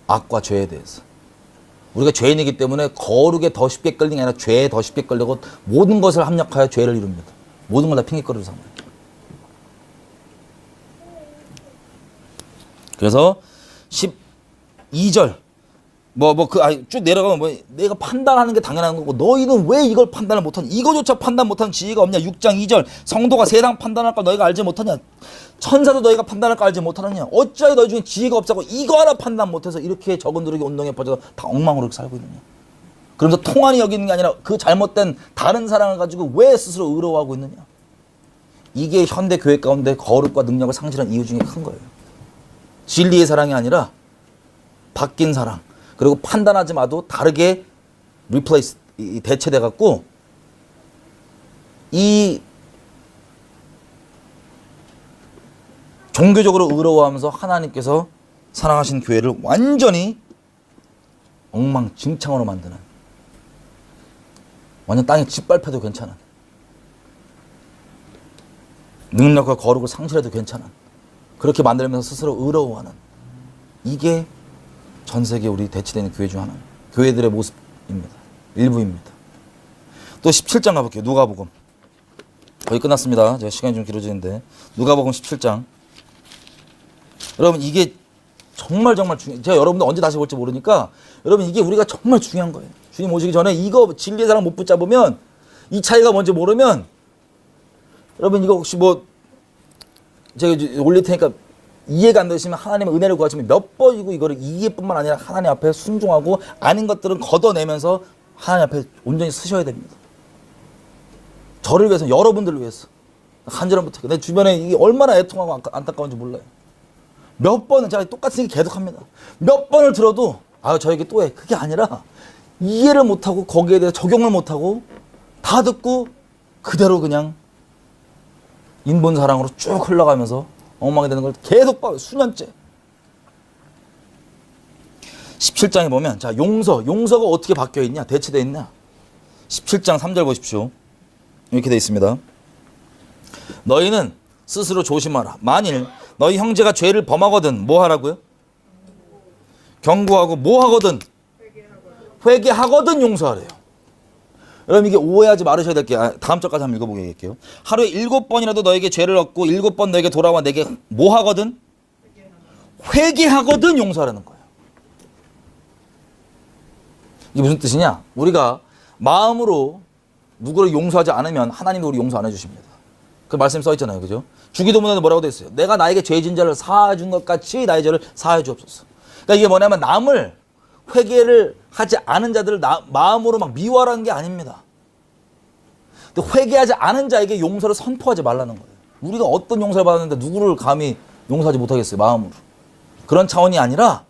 악과 죄에 대해서. 우리가 죄인이기 때문에 거룩에 더 쉽게 끌리는 게 아니라 죄에 더 쉽게 끌려고 모든 것을 합력하여 죄를 이룹니다. 모든 걸 다 핑계거리로 삼아요. 그래서 12절 쭉 내려가면 내가 판단하는 게 당연한 거고 너희는 왜 이걸 판단을 못하냐. 이거조차 판단 못하는 지혜가 없냐. 6장 2절 성도가 세상 판단할 걸 너희가 알지 못하냐. 천사도 너희가 판단할 걸 알지 못하느냐. 어찌하여 너희 중에 지혜가 없다고 이거 하나 판단 못해서 이렇게 적은 누룩이 온덩이에 퍼져서 다 엉망으로 살고 있느냐. 그러면서 통한이 여기는 게 아니라 그 잘못된 다른 사랑을 가지고 왜 스스로 의로워하고 있느냐. 이게 현대 교회 가운데 거룩과 능력을 상실한 이유 중에 큰 거예요. 진리의 사랑이 아니라 바뀐 사랑. 그리고 판단하지 마도 다르게 리플레이스, 대체돼 갖고 이 종교적으로 의로워하면서 하나님께서 사랑하신 교회를 완전히 엉망진창으로 만드는, 완전 땅에 짓밟혀도 괜찮은, 능력과 거룩을 상실해도 괜찮은, 그렇게 만들면서 스스로 의로워하는, 이게 전 세계 우리 대치되는 교회 중 하나, 교회들의 모습입니다. 일부입니다. 또 17장 가볼게요. 누가복음. 거의 끝났습니다. 제가 시간이 좀 길어지는데 누가복음 17장. 여러분 이게 정말 중요해요. 제가 여러분들 언제 다시 볼지 모르니까 여러분 이게 우리가 정말 중요한 거예요. 주님 오시기 전에 이거 진리의 사랑 못 붙잡으면, 이 차이가 뭔지 모르면, 여러분 이거 혹시 제가 올릴 테니까 이해가 안 되시면 하나님의 은혜를 구하시면 몇 번이고 이거를 이해뿐만 아니라 하나님 앞에 순종하고 아닌 것들은 걷어내면서 하나님 앞에 온전히 쓰셔야 됩니다. 저를 위해서, 여러분들을 위해서 간절함부터 내 주변에 이게 얼마나 애통하고 안타까운지 몰라요. 몇 번은 제가 똑같은 얘기 계속합니다. 몇 번을 들어도 저 얘기 또 해. 그게 아니라 이해를 못하고 거기에 대해서 적용을 못하고 다 듣고 그대로 그냥 인본 사랑으로 쭉 흘러가면서 엉망이 되는 걸 계속 봐요. 수년째. 17장에 보면 자 용서가 어떻게 바뀌어 있냐, 대체되어 있냐. 17장 3절 보십시오. 이렇게 되어 있습니다. 너희는 스스로 조심하라. 만일 너희 형제가 죄를 범하거든 뭐 하라고요? 경고하고 뭐 하거든? 회개하거든 용서하래요. 여러분 이게 오해하지 말으셔야 될 게, 다음 절까지 한번 읽어보게 할게요. 하루에 7번이라도 너에게 죄를 얻고 7번 너에게 돌아와 내게 뭐 하거든? 회개하거든 용서하라는 거예요. 이게 무슨 뜻이냐? 우리가 마음으로 누구를 용서하지 않으면 하나님도 우리 용서 안 해주십니다. 그 말씀 써 있잖아요. 그죠? 주기도문에 뭐라고 돼 있어요? 내가 나에게 죄 진 자를 사해준 것 같이 나의 죄를 사해 주옵소서. 그러니까 이게 뭐냐면 남을 회개를 하지 않은 자들을 마음으로 막 미워하라는 게 아닙니다. 근데 회개하지 않은 자에게 용서를 선포하지 말라는 거예요. 우리가 어떤 용서를 받았는데 누구를 감히 용서하지 못하겠어요, 마음으로. 그런 차원이 아니라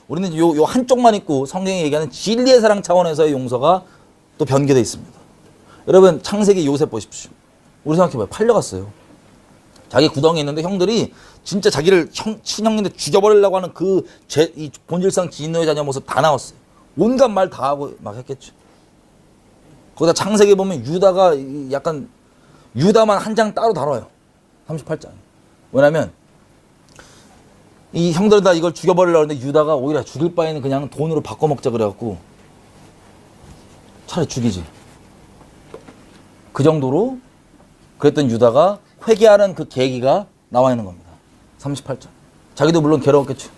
우리는 요 한쪽만 있고 성경이 얘기하는 진리의 사랑 차원에서의 용서가 또 변개되어 있습니다. 여러분 창세기 요셉 보십시오. 우리 생각해봐요. 팔려갔어요. 자기 구덩이에 있는데 형들이 진짜 자기를 친형인데 죽여버리려고 하는 이 본질상 진노의 자녀 모습 다 나왔어요. 온갖 말 다 하고 막 했겠죠. 거기다 창세기 보면 유다가 약간, 유다만 한 장 따로 다뤄요. 38장. 왜냐면 이 형들 다 이걸 죽여버리려고 하는데 유다가 오히려 죽일 바에는 그냥 돈으로 바꿔먹자 그래갖고 차라리 죽이지. 그 정도로 그랬던 유다가 회개하는 그 계기가 나와 있는 겁니다. 38절. 자기도 물론 괴로웠겠죠.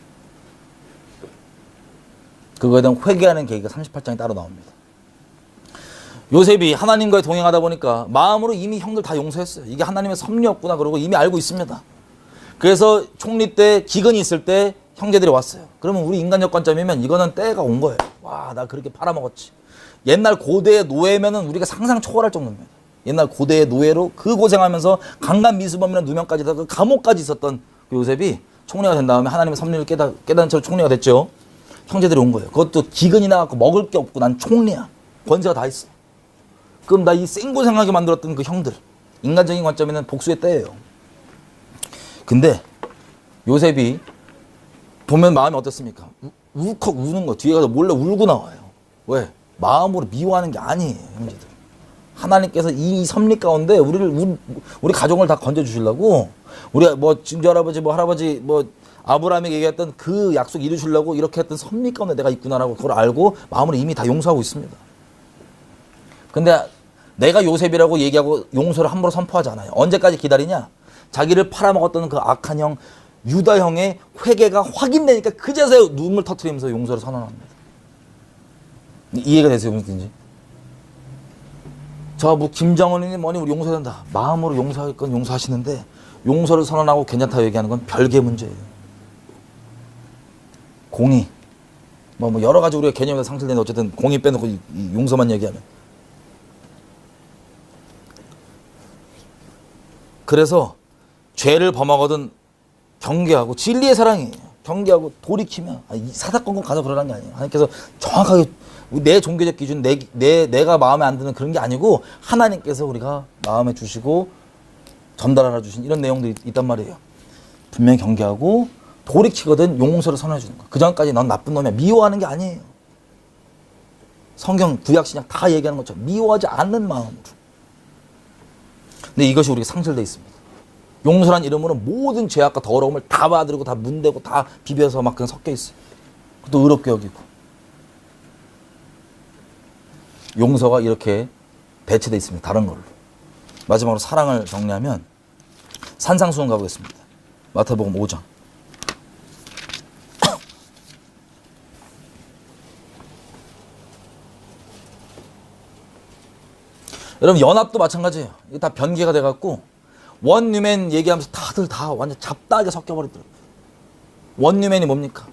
그거에 대한 회개하는 계기가 38장에 따로 나옵니다. 요셉이 하나님과의 동행하다 보니까 마음으로 이미 형들 다 용서했어요. 이게 하나님의 섭리였구나 그러고 이미 알고 있습니다. 그래서 총리 때 기근이 있을 때 형제들이 왔어요. 그러면 우리 인간적 관점이면 이거는 때가 온 거예요. 와, 나 그렇게 팔아먹었지. 옛날 고대의 노예면은 우리가 상상 초월할 정도입니다. 옛날 고대의 노예로 그 고생하면서 강간 미수범이나 누명까지 다 그 감옥까지 있었던 그 요셉이 총리가 된 다음에 하나님의 섭리를 깨닫는 채로 총리가 됐죠. 형제들이 온 거예요. 그것도 기근이 나갖고 먹을 게 없고 난 총리야. 권세가 다 있어. 그럼 나 이 생고생하게 만들었던 그 형들. 인간적인 관점에는 복수의 때예요. 근데 요셉이 보면 마음이 어떻습니까? 울컥 우는 거 뒤에 가서 몰래 울고 나와요. 왜? 마음으로 미워하는 게 아니에요, 형제들. 하나님께서 이 섭리 가운데 우리 가족을 다 건져주시려고, 우리 뭐 증조 할아버지, 뭐 할아버지, 뭐 아브라함에게 얘기했던 그 약속 이루시려고 이렇게 했던 섭리 가운데 내가 있구나라고 그걸 알고 마음으로 이미 다 용서하고 있습니다. 근데 내가 요셉이라고 얘기하고 용서를 함부로 선포하지 않아요. 언제까지 기다리냐? 자기를 팔아먹었던 그 악한 형 유다 형의 회개가 확인되니까 그제서야 눈물 터뜨리면서 용서를 선언합니다. 이해가 되세요, 무슨 뜻인지? 저 뭐 김정은이니 뭐니 우리 용서된다. 마음으로 용서할 건 용서하시는데 용서를 선언하고 괜찮다고 얘기하는 건 별개 문제예요. 공의 뭐 여러 가지 우리가 개념에서 상실되는데 어쨌든 공의 빼놓고 이 용서만 얘기하면. 그래서 죄를 범하거든 경계하고 진리의 사랑이에요. 경계하고 돌이키면 이 사사건건 가서 그러라는 게 아니에요. 하나님께서 정확하게 내 종교적 기준, 내가 마음에 안 드는 그런 게 아니고 하나님께서 우리가 마음에 주시고 전달하라 주신 이런 내용들이 있단 말이에요. 분명히 경계하고 돌이키거든 용서를 선언해 주는 거예요. 그 전까지 넌 나쁜 놈이야. 미워하는 게 아니에요. 성경, 구약, 신약 다 얘기하는 것처럼 미워하지 않는 마음으로. 근데 이것이 우리가 상실되어 있습니다. 용서란 이름으로 모든 죄악과 더러움을 다 받아들이고 다 문대고 다 비벼서 막 그냥 섞여 있어요. 그것도 의롭게 여기고. 용서가 이렇게 배치되어 있습니다. 다른 걸로. 마지막으로 사랑을 정리하면 산상수훈 가보겠습니다. 마태복음 5장. 여러분 연합도 마찬가지예요. 이게 다 변개가 돼갖고 원뉴맨 얘기하면서 다들 다 완전 잡다하게 섞여버리더라고요. 원뉴맨이 뭡니까?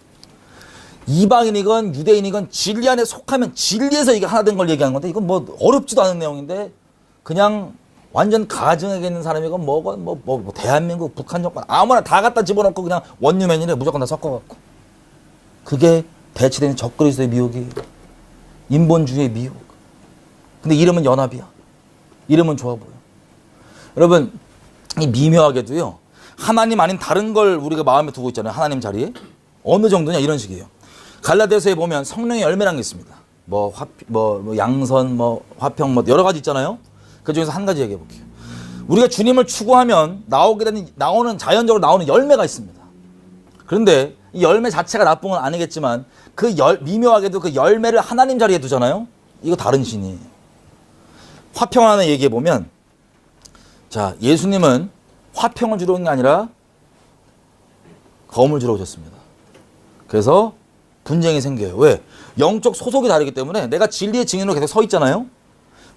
이방인이건 유대인이건 진리 안에 속하면 진리에서 이게 하나 된 걸 얘기하는 건데 이건 뭐 어렵지도 않은 내용인데 그냥 완전 가정에게 있는 사람이건 뭐건 뭐 대한민국, 북한 정권 아무나 다 갖다 집어넣고 그냥 원뉴맨이래 무조건 다 섞어갖고 그게 배치되는 적그리스도의 미혹이에요. 인본주의의 미혹. 근데 이름은 연합이야. 이름은 좋아 보여. 여러분 이 미묘하게도요 하나님 아닌 다른 걸 우리가 마음에 두고 있잖아요. 하나님 자리에 어느 정도냐 이런 식이에요. 갈라디아서에 보면 성령의 열매라는 게 있습니다. 뭐 양선, 화평, 여러 가지 있잖아요. 그 중에서 한 가지 얘기해 볼게요. 우리가 주님을 추구하면 나오는 자연적으로 나오는 열매가 있습니다. 그런데 이 열매 자체가 나쁜 건 아니겠지만 미묘하게도 그 열매를 하나님 자리에 두잖아요. 이거 다른 신이에요. 화평 하나 얘기해 보면 자 예수님은 화평을 주러 온 게 아니라 검을 주러 오셨습니다. 그래서 분쟁이 생겨요. 왜? 영적 소속이 다르기 때문에 내가 진리의 증인으로 계속 서 있잖아요.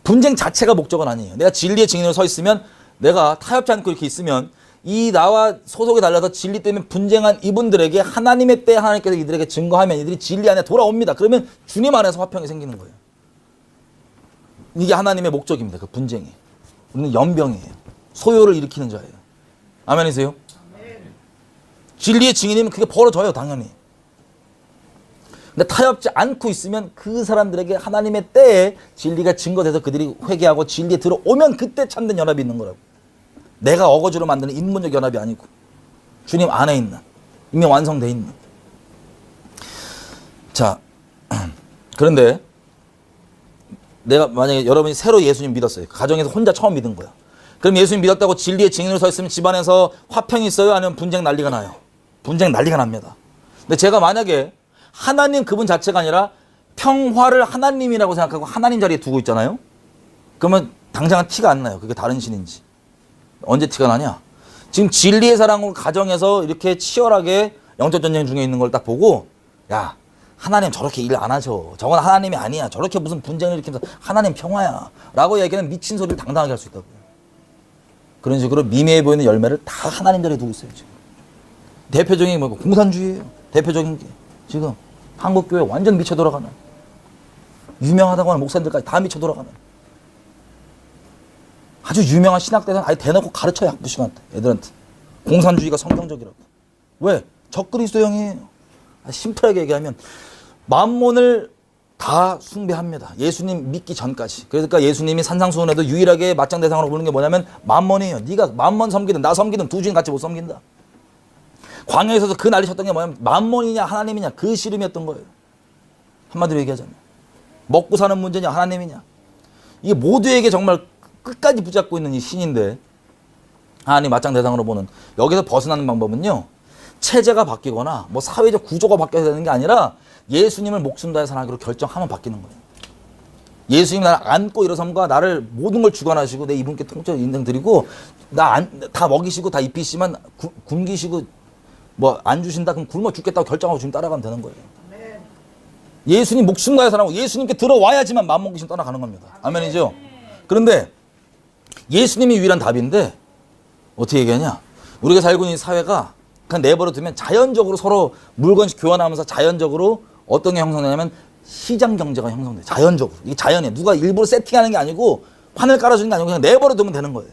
분쟁 자체가 목적은 아니에요. 내가 진리의 증인으로 서 있으면 내가 타협지 않고 이렇게 있으면 이 나와 소속이 달라서 진리 때문에 분쟁한 이분들에게 하나님의 때 하나님께서 이들에게 증거하면 이들이 진리 안에 돌아옵니다. 그러면 주님 안에서 화평이 생기는 거예요. 이게 하나님의 목적입니다. 그 분쟁이. 우리는 연병이에요. 소요를 일으키는 자예요. 아멘이세요? 진리의 증인이면 그게 벌어져요. 당연히. 근데 타협지 않고 있으면 그 사람들에게 하나님의 때에 진리가 증거돼서 그들이 회개하고 진리에 들어오면 그때 참된 연합이 있는 거라고. 내가 어거지로 만드는 인문적 연합이 아니고 주님 안에 있는 이미 완성돼 있는. 자 그런데 내가 만약에 여러분이 새로 예수님 믿었어요. 가정에서 혼자 처음 믿은 거야. 그럼 예수님 믿었다고 진리의 증인으로 서 있으면 집안에서 화평이 있어요? 아니면 분쟁 난리가 나요? 분쟁 난리가 납니다. 근데 제가 만약에 하나님 그분 자체가 아니라 평화를 하나님이라고 생각하고 하나님 자리에 두고 있잖아요. 그러면 당장은 티가 안 나요. 그게 다른 신인지. 언제 티가 나냐? 지금 진리의 사랑으로 가정에서 이렇게 치열하게 영적 전쟁 중에 있는 걸 딱 보고, 야, 하나님 저렇게 일 안 하셔. 저건 하나님이 아니야. 저렇게 무슨 분쟁을 일으키면서 하나님 평화야. 라고 얘기하는 미친 소리를 당당하게 할 수 있다고요. 그런 식으로 미미해 보이는 열매를 다 하나님 자리에 두고 있어요, 지금. 대표적인 뭐 공산주의예요. 대표적인 게. 지금 한국교회 완전 미쳐 돌아가는. 유명하다고 하는 목사님들까지 다 미쳐 돌아가는. 아주 유명한 신학대상 아예 대놓고 가르쳐요, 학부식한테. 애들한테. 공산주의가 성경적이라고. 왜? 적그리스도형이에요. 심플하게 얘기하면 만몬을 다 숭배합니다. 예수님 믿기 전까지. 그러니까 예수님이 산상수훈에도 유일하게 맞짱 대상으로 부르는 게 뭐냐면 만몬이에요. 네가 만몬 섬기든 나 섬기든 두 주인 같이 못 섬긴다. 광야에서도 그 난리 쳤던 게 뭐냐면 만몬이냐 하나님이냐 그 씨름이었던 거예요. 한마디로 얘기하자면. 먹고 사는 문제냐 하나님이냐. 이게 모두에게 정말 끝까지 붙잡고 있는 이 신인데 하나님 맞짱 대상으로 보는 여기서 벗어나는 방법은요. 체제가 바뀌거나 뭐 사회적 구조가 바뀌어야 되는 게 아니라 예수님을 목숨 다해 사랑하기로 결정하면 바뀌는 거예요. 예수님 나를 안고 일어섬과 나를 모든 걸 주관하시고 내 이분께 통째로 인생 드리고 다 먹이시고 다 입히시면 굶기시고 뭐 안 주신다 그럼 굶어 죽겠다고 결정하고 지금 따라가면 되는 거예요. 예수님 목숨 다해 사랑하고 예수님께 들어와야지만 마음먹 귀신 떠나가는 겁니다. 아멘이죠? 그런데 예수님이 유일한 답인데 어떻게 얘기하냐? 우리가 살고 있는 사회가 그냥 내버려 두면 자연적으로 서로 물건씩 교환하면서 자연적으로 어떤 게 형성되냐면 시장 경제가 형성돼. 자연적으로. 이게 자연이에요. 누가 일부러 세팅하는 게 아니고 판을 깔아주는 게 아니고 그냥 내버려 두면 되는 거예요.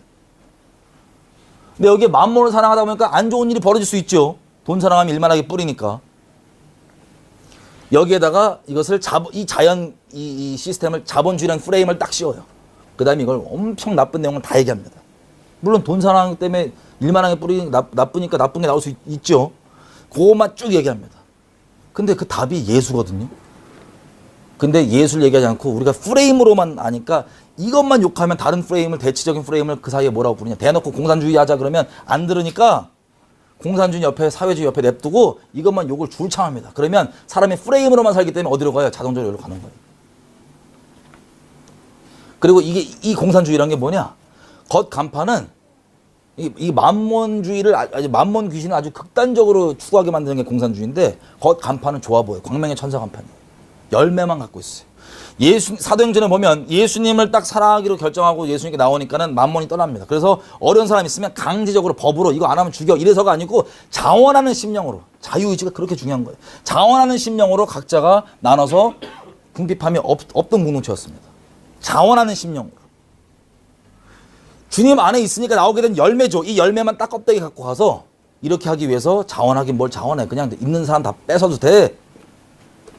근데 여기에 만몬을 사랑하다 보니까 안 좋은 일이 벌어질 수 있죠. 돈 사랑하면 일만하게 뿌리니까. 여기에다가 이것을 이 시스템을 자본주의라는 프레임을 딱 씌워요. 그 다음에 이걸 엄청 나쁜 내용을 다 얘기합니다. 물론 돈 사랑 때문에 일만하게 뿌리니 나쁘니까 나쁜 게 나올 수 있죠. 그것만 쭉 얘기합니다. 근데 그 답이 예수거든요. 근데 예수를 얘기하지 않고 우리가 프레임으로만 아니까 이것만 욕하면 다른 프레임을 대치적인 프레임을 그 사이에 뭐라고 부르냐. 대놓고 공산주의 하자 그러면 안 들으니까 공산주의 옆에 사회주의 옆에 냅두고 이것만 욕을 줄창합니다. 그러면 사람이 프레임으로만 살기 때문에 어디로 가요? 자동적으로 여기로 가는 거예요. 그리고 이 공산주의라는 게 뭐냐? 겉 간판은 이 만몬주의를 만몬 귀신을 아주 극단적으로 추구하게 만드는 게 공산주의인데 겉 간판은 좋아 보여요. 광명의 천사 간판이에요. 열매만 갖고 있어요. 사도행전에 보면 예수님을 딱 사랑하기로 결정하고 예수님께 나오니까는 만몬이 떠납니다. 그래서 어려운 사람 있으면 강제적으로 법으로 이거 안 하면 죽여 이래서가 아니고 자원하는 심령으로 자유의지가 그렇게 중요한 거예요. 자원하는 심령으로 각자가 나눠서 궁핍함이 없던 공동체였습니다. 자원하는 심령으로. 주님 안에 있으니까 나오게 된 열매죠. 이 열매만 딱 껍데기 갖고 가서 이렇게 하기 위해서 자원하긴 뭘 자원해. 그냥 있는 사람 다 뺏어도 돼.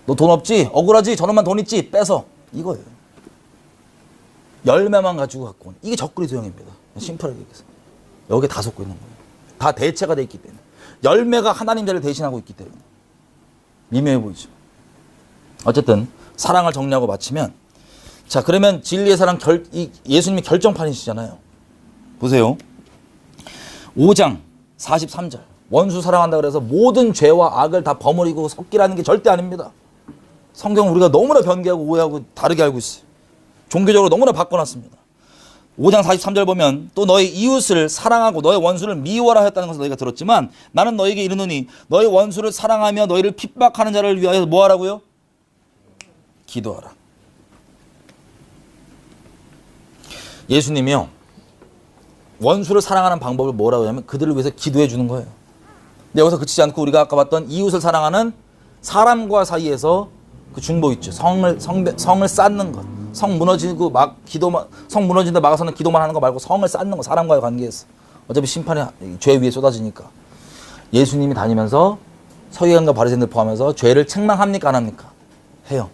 너 돈 없지? 억울하지? 저놈만 돈 있지? 뺏어. 이거예요. 열매만 가지고 갖고 온. 이게 적그리스도형입니다. 심플하게 얘기해서. 여기에 다 섞고 있는 거예요. 다 대체가 돼 있기 때문에. 열매가 하나님 자리를 대신하고 있기 때문에. 미묘해 보이죠. 어쨌든 사랑을 정리하고 마치면 자 그러면 진리의 사랑 예수님이 결정판이시잖아요. 보세요. 5장 43절 원수 사랑한다 그래서 모든 죄와 악을 다 버무리고 섞기라는 게 절대 아닙니다. 성경은 우리가 너무나 변개하고 오해하고 다르게 알고 있어요. 종교적으로 너무나 바꿔놨습니다. 5장 43절 보면 또 너희 이웃을 사랑하고 너희 원수를 미워라 했다는 것을 너희가 들었지만 나는 너희에게 이르노니 너희 원수를 사랑하며 너희를 핍박하는 자를 위하여 뭐 하라고요? 기도하라. 예수님이요. 원수를 사랑하는 방법을 뭐라고 하냐면 그들을 위해서 기도해 주는 거예요. 근데 여기서 그치지 않고 우리가 아까 봤던 이웃을 사랑하는 사람과 사이에서 그 중보 있죠. 성을 쌓는 것. 성 무너지고 성 무너진다 막아서는 기도만 하는 거 말고 성을 쌓는 거. 사람과의 관계에서. 어차피 심판이 죄 위에 쏟아지니까. 예수님이 다니면서 서기관과 바리새인들 포함해서 죄를 책망합니까 안 합니까? 해요.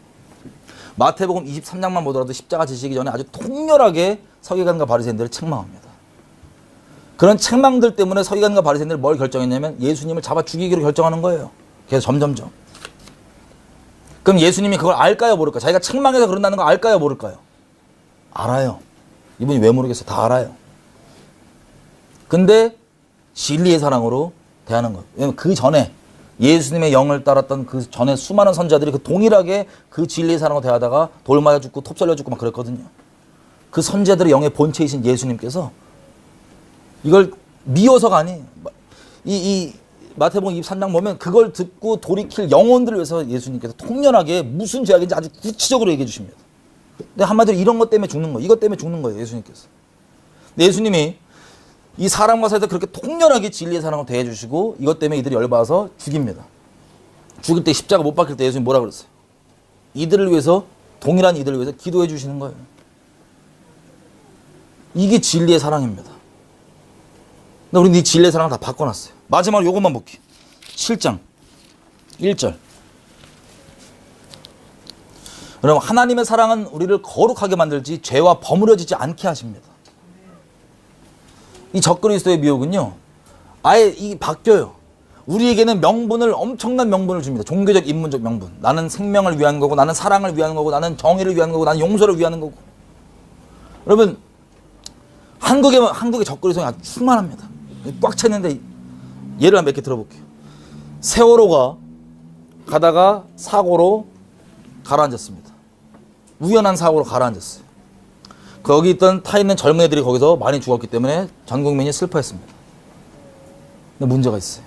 마태복음 23장만 보더라도 십자가 지시기 전에 아주 통렬하게 서기관과 바리새인들을 책망합니다. 그런 책망들 때문에 서기관과 바리새인들이 뭘 결정했냐면 예수님을 잡아 죽이기로 결정하는 거예요. 그래서 점점점. 그럼 예수님이 그걸 알까요 모를까요? 자기가 책망해서 그런다는 거 알까요 모를까요? 알아요. 이분이 왜 모르겠어요? 다 알아요. 근데 진리의 사랑으로 대하는 것. 왜냐면 그 전에 예수님의 영을 따랐던 그 전에 수많은 선자들이 그 동일하게 그 진리의 사랑으로 대하다가 돌 맞아 죽고 톱 잘려 죽고 막 그랬거든요. 그 선자들의 영의 본체이신 예수님께서 이걸 미워서가 아니에요. 이 마태복음 23장 보면 그걸 듣고 돌이킬 영혼들을 위해서 예수님께서 통렬하게 무슨 죄악인지 아주 구체적으로 얘기해 주십니다. 근데 한마디로 이런 것 때문에 죽는 거예요. 이것 때문에 죽는 거예요. 예수님께서. 근데 예수님이 이 사람과 사이에서 그렇게 통렬하게 진리의 사랑을 대해 주시고 이것 때문에 이들이 열받아서 죽입니다. 죽을 때 십자가 못 박힐 때 예수님 뭐라 그랬어요? 이들을 위해서, 동일한 이들을 위해서 기도해 주시는 거예요. 이게 진리의 사랑입니다. 근데 우리는 이 진리의 사랑을 다 바꿔놨어요. 마지막으로 이것만 볼게요. 7장 1절. 여러분, 하나님의 사랑은 우리를 거룩하게 만들지 죄와 버무려지지 않게 하십니다. 이 적그리스도의 미혹은요, 아예 이 바뀌어요. 우리에게는 명분을, 엄청난 명분을 줍니다. 종교적, 인문적 명분. 나는 생명을 위한 거고, 나는 사랑을 위한 거고, 나는 정의를 위한 거고, 나는 용서를 위한 거고. 여러분, 한국의 적그리스도는 아주 충만합니다. 꽉 찼는데 예를 몇 개 들어볼게요. 세월호가 가다가 사고로 가라앉았습니다. 우연한 사고로 가라앉았어요. 거기 있던 타 있는 젊은 애들이 거기서 많이 죽었기 때문에 전 국민이 슬퍼했습니다. 근데 문제가 있어요.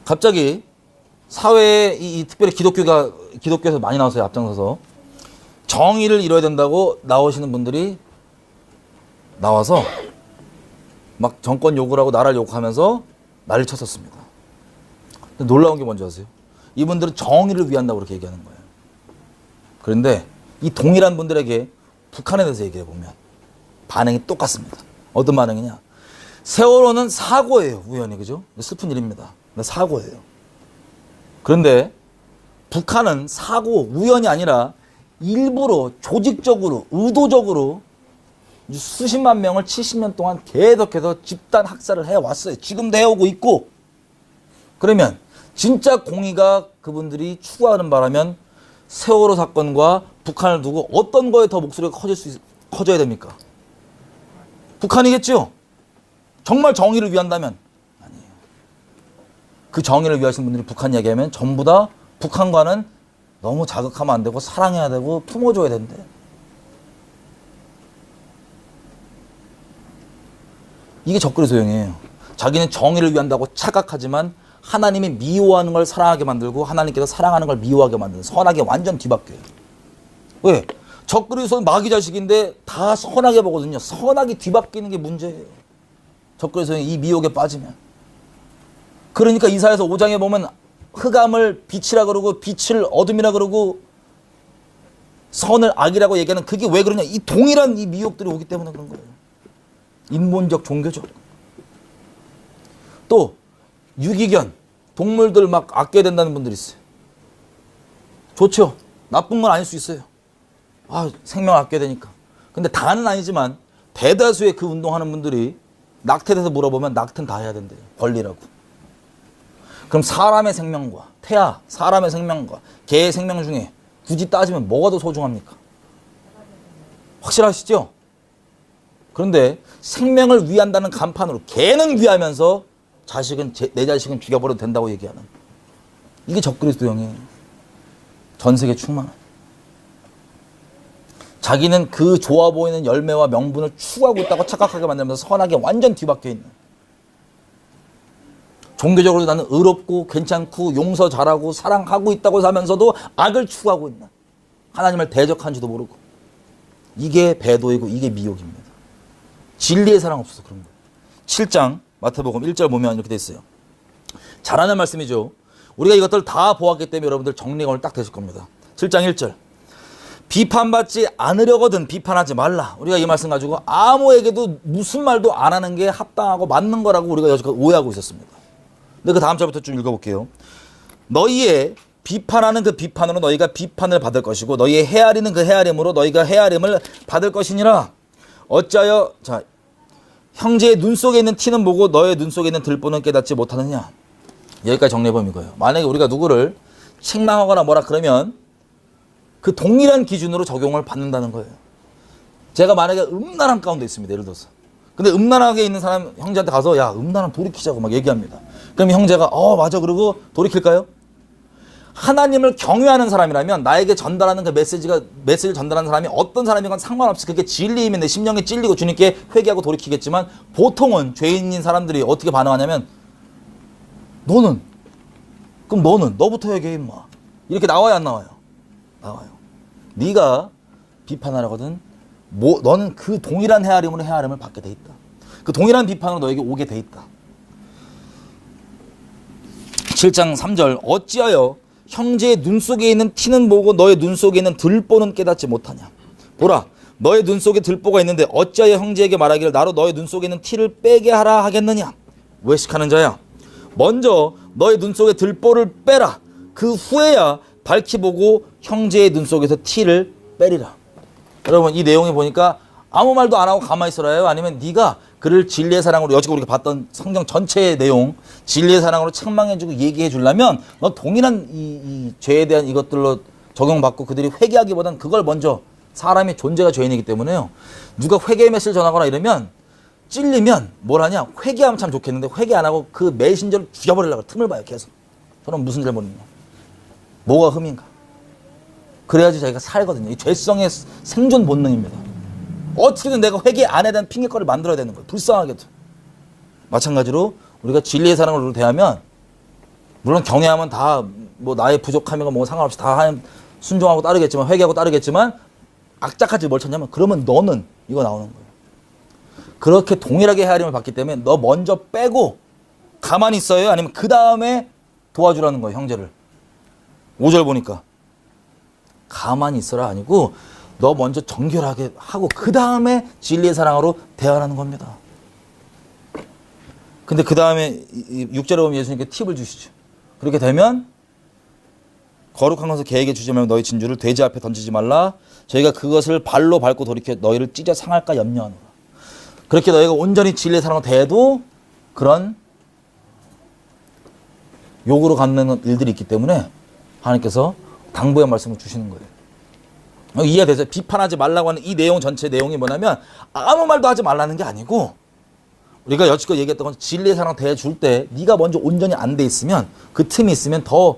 갑자기 사회에 특별히 기독교에서 많이 나와서요. 앞장서서 정의를 이뤄야 된다고 나오시는 분들이 나와서 막 정권 욕을 하고 나라를 욕하면서 난리를 쳤었습니다. 근데 놀라운 게 뭔지 아세요? 이분들은 정의를 위한다고 그렇게 얘기하는 거예요. 그런데 이 동일한 분들에게 북한에 대해서 얘기해 보면 반응이 똑같습니다. 어떤 반응이냐? 세월호는 사고예요. 우연히. 그죠? 슬픈 일입니다. 근데 사고예요. 그런데 북한은 사고, 우연이 아니라 일부러, 조직적으로, 의도적으로 수십만 명을 70년 동안 계속해서 집단 학살을 해왔어요. 지금도 해오고 있고. 그러면 진짜 공의가 그분들이 추구하는 바라면 세월호 사건과 북한을 두고 어떤 거에 더 목소리가 커져야 됩니까? 북한이겠죠? 정말 정의를 위한다면? 아니에요. 그 정의를 위하시는 분들이 북한 이야기하면 전부 다 북한과는 너무 자극하면 안 되고 사랑해야 되고 품어줘야 된대. 이게 적그리스도형이에요. 자기는 정의를 위한다고 착각하지만 하나님이 미워하는 걸 사랑하게 만들고 하나님께서 사랑하는 걸 미워하게 만드는, 선하게 완전 뒤바뀌어요. 왜? 적그리스도는 마귀 자식인데 다 선하게 보거든요. 선하게 뒤바뀌는 게 문제예요. 적그리스도는 이 미혹에 빠지면. 그러니까 이사야서 5장에 보면 흑암을 빛이라 그러고 빛을 어둠이라 그러고 선을 악이라고 얘기하는, 그게 왜 그러냐? 이 동일한 이 미혹들이 오기 때문에 그런 거예요. 인본적, 종교적. 또 유기견, 동물들 막 아껴야 된다는 분들이 있어요. 좋죠. 나쁜 건 아닐 수 있어요. 아, 생명 아껴야 되니까. 근데 다는 아니지만 대다수의 그 운동하는 분들이 낙태에 대해서 물어보면 낙태는 다 해야 된대요. 권리라고. 그럼 사람의 생명과 태아, 사람의 생명과 개의 생명 중에 굳이 따지면 뭐가 더 소중합니까? 확실하시죠? 그런데 생명을 위한다는 간판으로 개는 위하면서 내 자식은 죽여버려도 된다고 얘기하는, 이게 적그리스도형이에요. 전 세계 충만한. 자기는 그 좋아 보이는 열매와 명분을 추구하고 있다고 착각하게 만들면서 선하게 완전 뒤바뀌어 있는, 종교적으로 나는 의롭고 괜찮고 용서 잘하고 사랑하고 있다고 하면서도 악을 추구하고 있는, 하나님을 대적한지도 모르고, 이게 배도이고 이게 미혹입니다. 진리의 사랑 없어서 그런 거예요. 7장 마태복음 1절 보면 이렇게 돼 있어요. 잘하는 말씀이죠. 우리가 이것들 다 보았기 때문에 여러분들 정리가 오늘 딱 되실 겁니다. 7장 1절. 비판받지 않으려거든 비판하지 말라. 우리가 이 말씀 가지고 아무에게도 무슨 말도 안 하는 게 합당하고 맞는 거라고 우리가 여지까지 오해하고 있었습니다. 근데 그 다음 절부터 좀 읽어볼게요. 너희의 비판하는 그 비판으로 너희가 비판을 받을 것이고 너희의 헤아리는 그 헤아림으로 너희가 헤아림을 받을 것이니라. 어찌하여 형제의 눈 속에 있는 티는 보고 너의 눈 속에 있는 들보는 깨닫지 못하느냐. 여기까지 정리해보면 이거예요. 만약에 우리가 누구를 책망하거나 뭐라 그러면 그 동일한 기준으로 적용을 받는다는 거예요. 제가 만약에 음란한 가운데 있습니다. 예를 들어서 근데 음란하게 있는 사람 형제한테 가서 야 음란함 돌이키자고 막 얘기합니다. 그럼 형제가 맞아 그러고 돌이킬까요? 하나님을 경외하는 사람이라면 나에게 전달하는 그 메시지를 전달하는 사람이 어떤 사람이건 상관없이 그게 진리이면 내 심령에 찔리고 주님께 회개하고 돌이키겠지만 보통은 죄인인 사람들이 어떻게 반응하냐면 너는 너부터 회개해 임마 이렇게 나와요 안 나와요? 나와요. 네가 비판하라거든 너는 그 동일한 헤아림으로 헤아림을 받게 돼 있다. 그 동일한 비판으로 너에게 오게 돼 있다. 7장 3절 어찌하여 형제의 눈 속에 있는 티는 보고 너의 눈 속에 있는 들보는 깨닫지 못하냐. 보라 너의 눈 속에 들보가 있는데 어찌하여 형제에게 말하기를 나로 너의 눈 속에 있는 티를 빼게 하라 하겠느냐. 외식하는 자야 먼저 너의 눈 속에 들보를 빼라. 그 후에야 밝히 보고 형제의 눈 속에서 티를 빼리라. 여러분 이 내용에 보니까 아무 말도 안 하고 가만히 있어라요? 아니면 네가 그를 진리의 사랑으로 여지껏 우리가 봤던 성경 전체의 내용 진리의 사랑으로 책망해주고 얘기해 주려면 너 동일한 이 죄에 대한 이것들로 적용받고 그들이 회개하기보단 그걸 먼저 사람의 존재가 죄인이기 때문에요. 누가 회개의 메시지를 전하거나 이러면 찔리면 뭘 하냐 회개하면 참 좋겠는데 회개 안 하고 그 메신저를 죽여버리려고 틈을 봐요. 계속 저는 무슨 잘못이냐 뭐가 흠인가 그래야지 자기가 살거든요. 이 죄성의 생존 본능입니다. 어떻게든 내가 회개 안 해야 되는 핑계거리를 만들어야 되는 거예요. 불쌍하게도. 마찬가지로 우리가 진리의 사랑으로 대하면 물론 경외하면 다 뭐 나의 부족함이고 뭐 상관없이 다 순종하고 따르겠지만 회개하고 따르겠지만 악착같이 뭘 찾냐면 그러면 너는 이거 나오는 거예요. 그렇게 동일하게 헤아림을 받기 때문에 너 먼저 빼고 가만히 있어요? 아니면 그 다음에 도와주라는 거예요. 형제를. 5절 보니까 가만히 있어라 아니고 너 먼저 정결하게 하고 그 다음에 진리의 사랑으로 대하라는 겁니다. 근데 그 다음에 6절에 보면 예수님께 팁을 주시죠. 그렇게 되면 거룩한 것을 개에게 주지 말고 너희 진주를 돼지 앞에 던지지 말라. 저희가 그것을 발로 밟고 돌이켜 너희를 찢어 상할까 염려하노라. 그렇게 너희가 온전히 진리의 사랑으로 대해도 그런 욕으로 갚는 일들이 있기 때문에 하나님께서 당부의 말씀을 주시는 거예요. 이해가 되세요? 비판하지 말라고 하는 이 내용 전체 내용이 뭐냐면 아무 말도 하지 말라는 게 아니고 우리가 여지껏 얘기했던 건 진리의 사랑 대해줄 때 네가 먼저 온전히 안 돼 있으면 그 틈이 있으면 더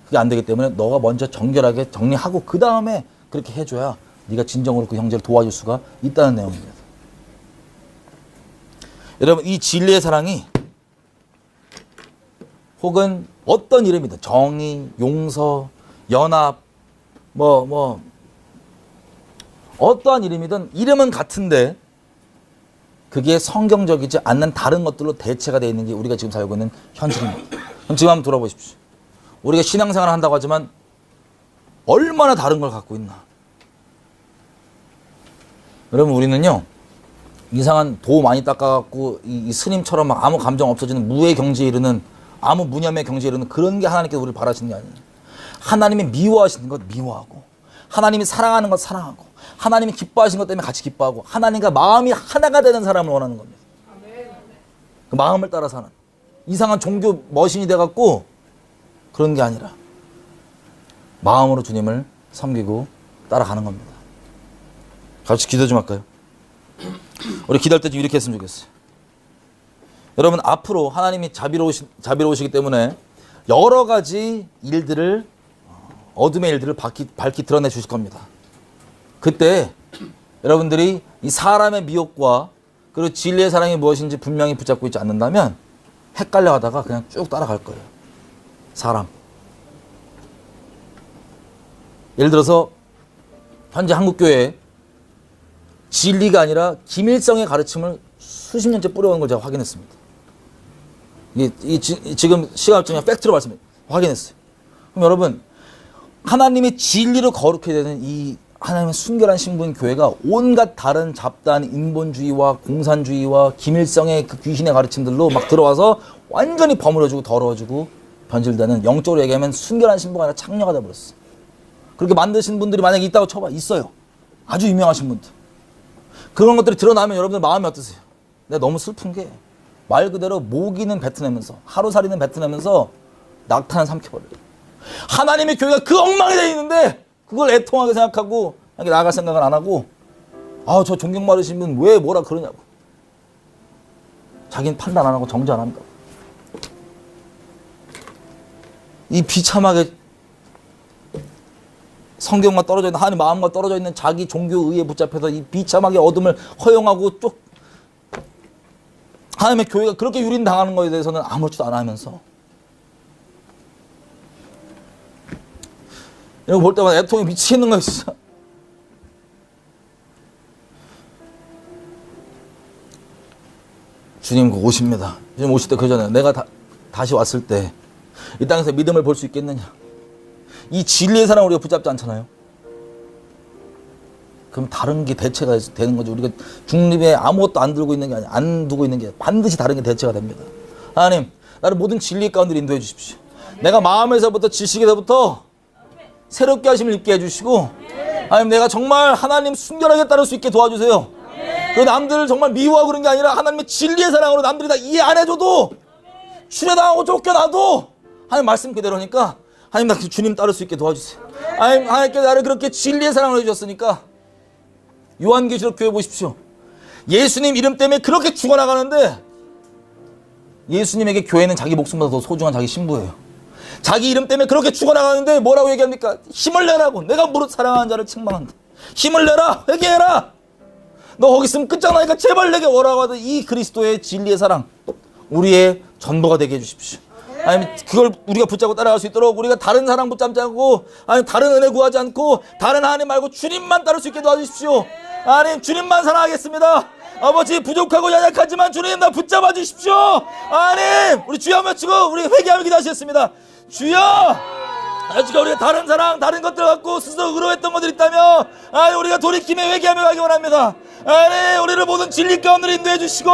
그게 안 되기 때문에 너가 먼저 정결하게 정리하고 그 다음에 그렇게 해줘야 네가 진정으로 그 형제를 도와줄 수가 있다는 내용입니다. 여러분 이 진리의 사랑이 혹은 어떤 이름이든 정의, 용서, 연합 어떠한 이름이든 이름은 같은데 그게 성경적이지 않는 다른 것들로 대체가 되어 있는 게 우리가 지금 살고 있는 현실입니다. 그럼 지금 한번 돌아보십시오. 우리가 신앙생활을 한다고 하지만 얼마나 다른 걸 갖고 있나. 여러분 우리는요 이상한 도 많이 닦아갖고 이 스님처럼 막 아무 감정 없어지는 무의 경지에 이르는 아무 무념의 경지에 이르는 그런 게 하나님께서 우리를 바라시는 게 아니에요. 하나님이 미워하시는 것 미워하고 하나님이 사랑하는 것 사랑하고 하나님이 기뻐하시는 것 때문에 같이 기뻐하고 하나님과 마음이 하나가 되는 사람을 원하는 겁니다. 그 마음을 따라 사는 이상한 종교 머신이 돼갖고 그런 게 아니라 마음으로 주님을 섬기고 따라가는 겁니다. 같이 기도 좀 할까요? 우리 기도할 때 좀 이렇게 했으면 좋겠어요. 여러분 앞으로 하나님이 자비로우시기 때문에 여러 가지 일들을 어둠의 일들을 밝히 드러내 주실 겁니다. 그때 여러분들이 이 사람의 미혹과 그리고 진리의 사랑이 무엇인지 분명히 붙잡고 있지 않는다면 헷갈려 하다가 그냥 쭉 따라갈 거예요. 사람. 예를 들어서 현재 한국교회에 진리가 아니라 김일성의 가르침을 수십 년째 뿌려오는 걸 제가 확인했습니다. 지금 시각적인 팩트로 확인했어요. 그럼 여러분 하나님의 진리로 거룩해야 되는 이 하나님의 순결한 신분 교회가 온갖 다른 잡다한 인본주의와 공산주의와 김일성의 그 귀신의 가르침들로 막 들어와서 완전히 버무려지고 더러워지고 변질되는 영적으로 얘기하면 순결한 신부가 아니라 창녀가 돼버렸어. 그렇게 만드신 분들이 만약에 있다고 쳐봐. 있어요. 아주 유명하신 분들. 그런 것들이 드러나면 여러분들 마음이 어떠세요? 내가 너무 슬픈 게 말 그대로 모기는 뱉어내면서 하루살이는 뱉어내면서 낙타는 삼켜버려요. 하나님의 교회가 그 엉망이 되어 있는데 그걸 애통하게 생각하고 나아갈 생각을 안 하고 저 존경받으신 분 왜 뭐라 그러냐고 자기는 판단 안 하고 정죄 안 한다. 이 비참하게 성경과 떨어져 있는, 하나님 마음과 떨어져 있는 자기 종교 의에 붙잡혀서 이 비참하게 어둠을 허용하고 쭉 하나님의 교회가 그렇게 유린당하는 것에 대해서는 아무렇지도 않아 하면서, 이런 거 볼 때마다 애통이 미치겠는 거예요, 진짜. 주님 곧 오십니다. 주님 오실 때 그 전에 내가 다시 왔을 때 이 땅에서 믿음을 볼 수 있겠느냐. 이 진리의 사랑을 우리가 붙잡지 않잖아요. 그럼 다른 게 대체가 되는 거죠. 우리가 중립에 아무것도 안 들고 있는 게 아니라, 안 두고 있는 게 반드시 다른 게 대체가 됩니다. 하나님, 나를 모든 진리 가운데 인도해 주십시오. 내가 마음에서부터 지식에서부터 새롭게 하심을 입게 해주시고, 하나님, 내가 정말 하나님 순결하게 따를 수 있게 도와주세요. 그 남들을 정말 미워하고 그런 게 아니라 하나님의 진리의 사랑으로 남들이 다 이해 안 해줘도, 추례당하고 쫓겨나도 하나님 말씀 그대로니까, 하나님, 나 주님 따를 수 있게 도와주세요. 하나님께 나를 그렇게 진리의 사랑을 해주셨으니까. 요한계시록 교회 보십시오. 예수님 이름 때문에 그렇게 죽어나가는데, 예수님에게 교회는 자기 목숨보다 더 소중한 자기 신부예요. 자기 이름 때문에 그렇게 죽어나가는데 뭐라고 얘기합니까? 힘을 내라고. 내가 무릇 사랑하는 자를 책망한다. 힘을 내라. 회개해라. 너 거기 있으면 끝장나니까 제발 내게 오라고 하던 이 그리스도의 진리의 사랑, 우리의 전부가 되게 해주십시오. 아니면 그걸 우리가 붙잡고 따라갈 수 있도록, 우리가 다른 사랑 붙잡지 않고, 아니 다른 은혜 구하지 않고, 다른 하나님 말고 주님만 따를 수 있게 도와주십시오. 하나님, 주님만 사랑하겠습니다. 아버지, 부족하고 연약하지만 주님 나 붙잡아 주십시오. 하나님, 우리 주여 한번 외치고 우리 회개하며 기도하시겠습니다. 주여, 아직까 우리가 다른 사랑, 다른 것들 갖고 스스로 의로했던 것들이 있다면, 우리가 돌이킴에 회개하며 가기 원합니다. 우리를 모든 진리 가운데 인도해 주시고,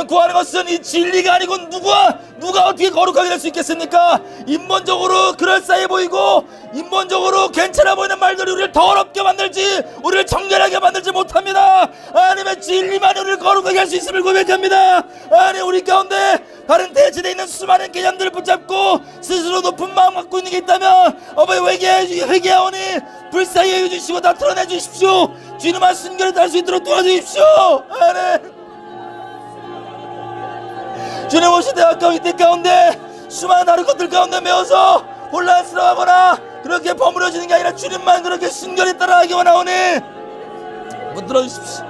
구하는 것은 이 진리가 아니고 누가 어떻게 거룩하게 될 수 있겠습니까? 인본적으로 그럴싸해 보이고, 인본적으로 괜찮아 보이는 말들이 우리를 더럽게 만들지, 우리를 정결하게 만들지 못합니다. 하나님의 진리만이 우리를 거룩하게 할 수 있음을 고백합니다. 하나님, 우리 가운데 다른 대체되어 있는 수많은 개념들을 붙잡고 스스로 높은 마음 갖고 있는 게 있다면, 어머니 회개하오니 불쌍히 해주시고 다 털어내 주십시오. 주님만 순결히 달 수 있도록 도와주십시오. 하나님, 주님 오실 때 가까운 이때 가운데 수많은 다른 것들 가운데 매어서 혼란스러워하거나 그렇게 버무려지는 게 아니라 주님만 그렇게 순결히 따라가기 원하오니 붙들어 주십시오.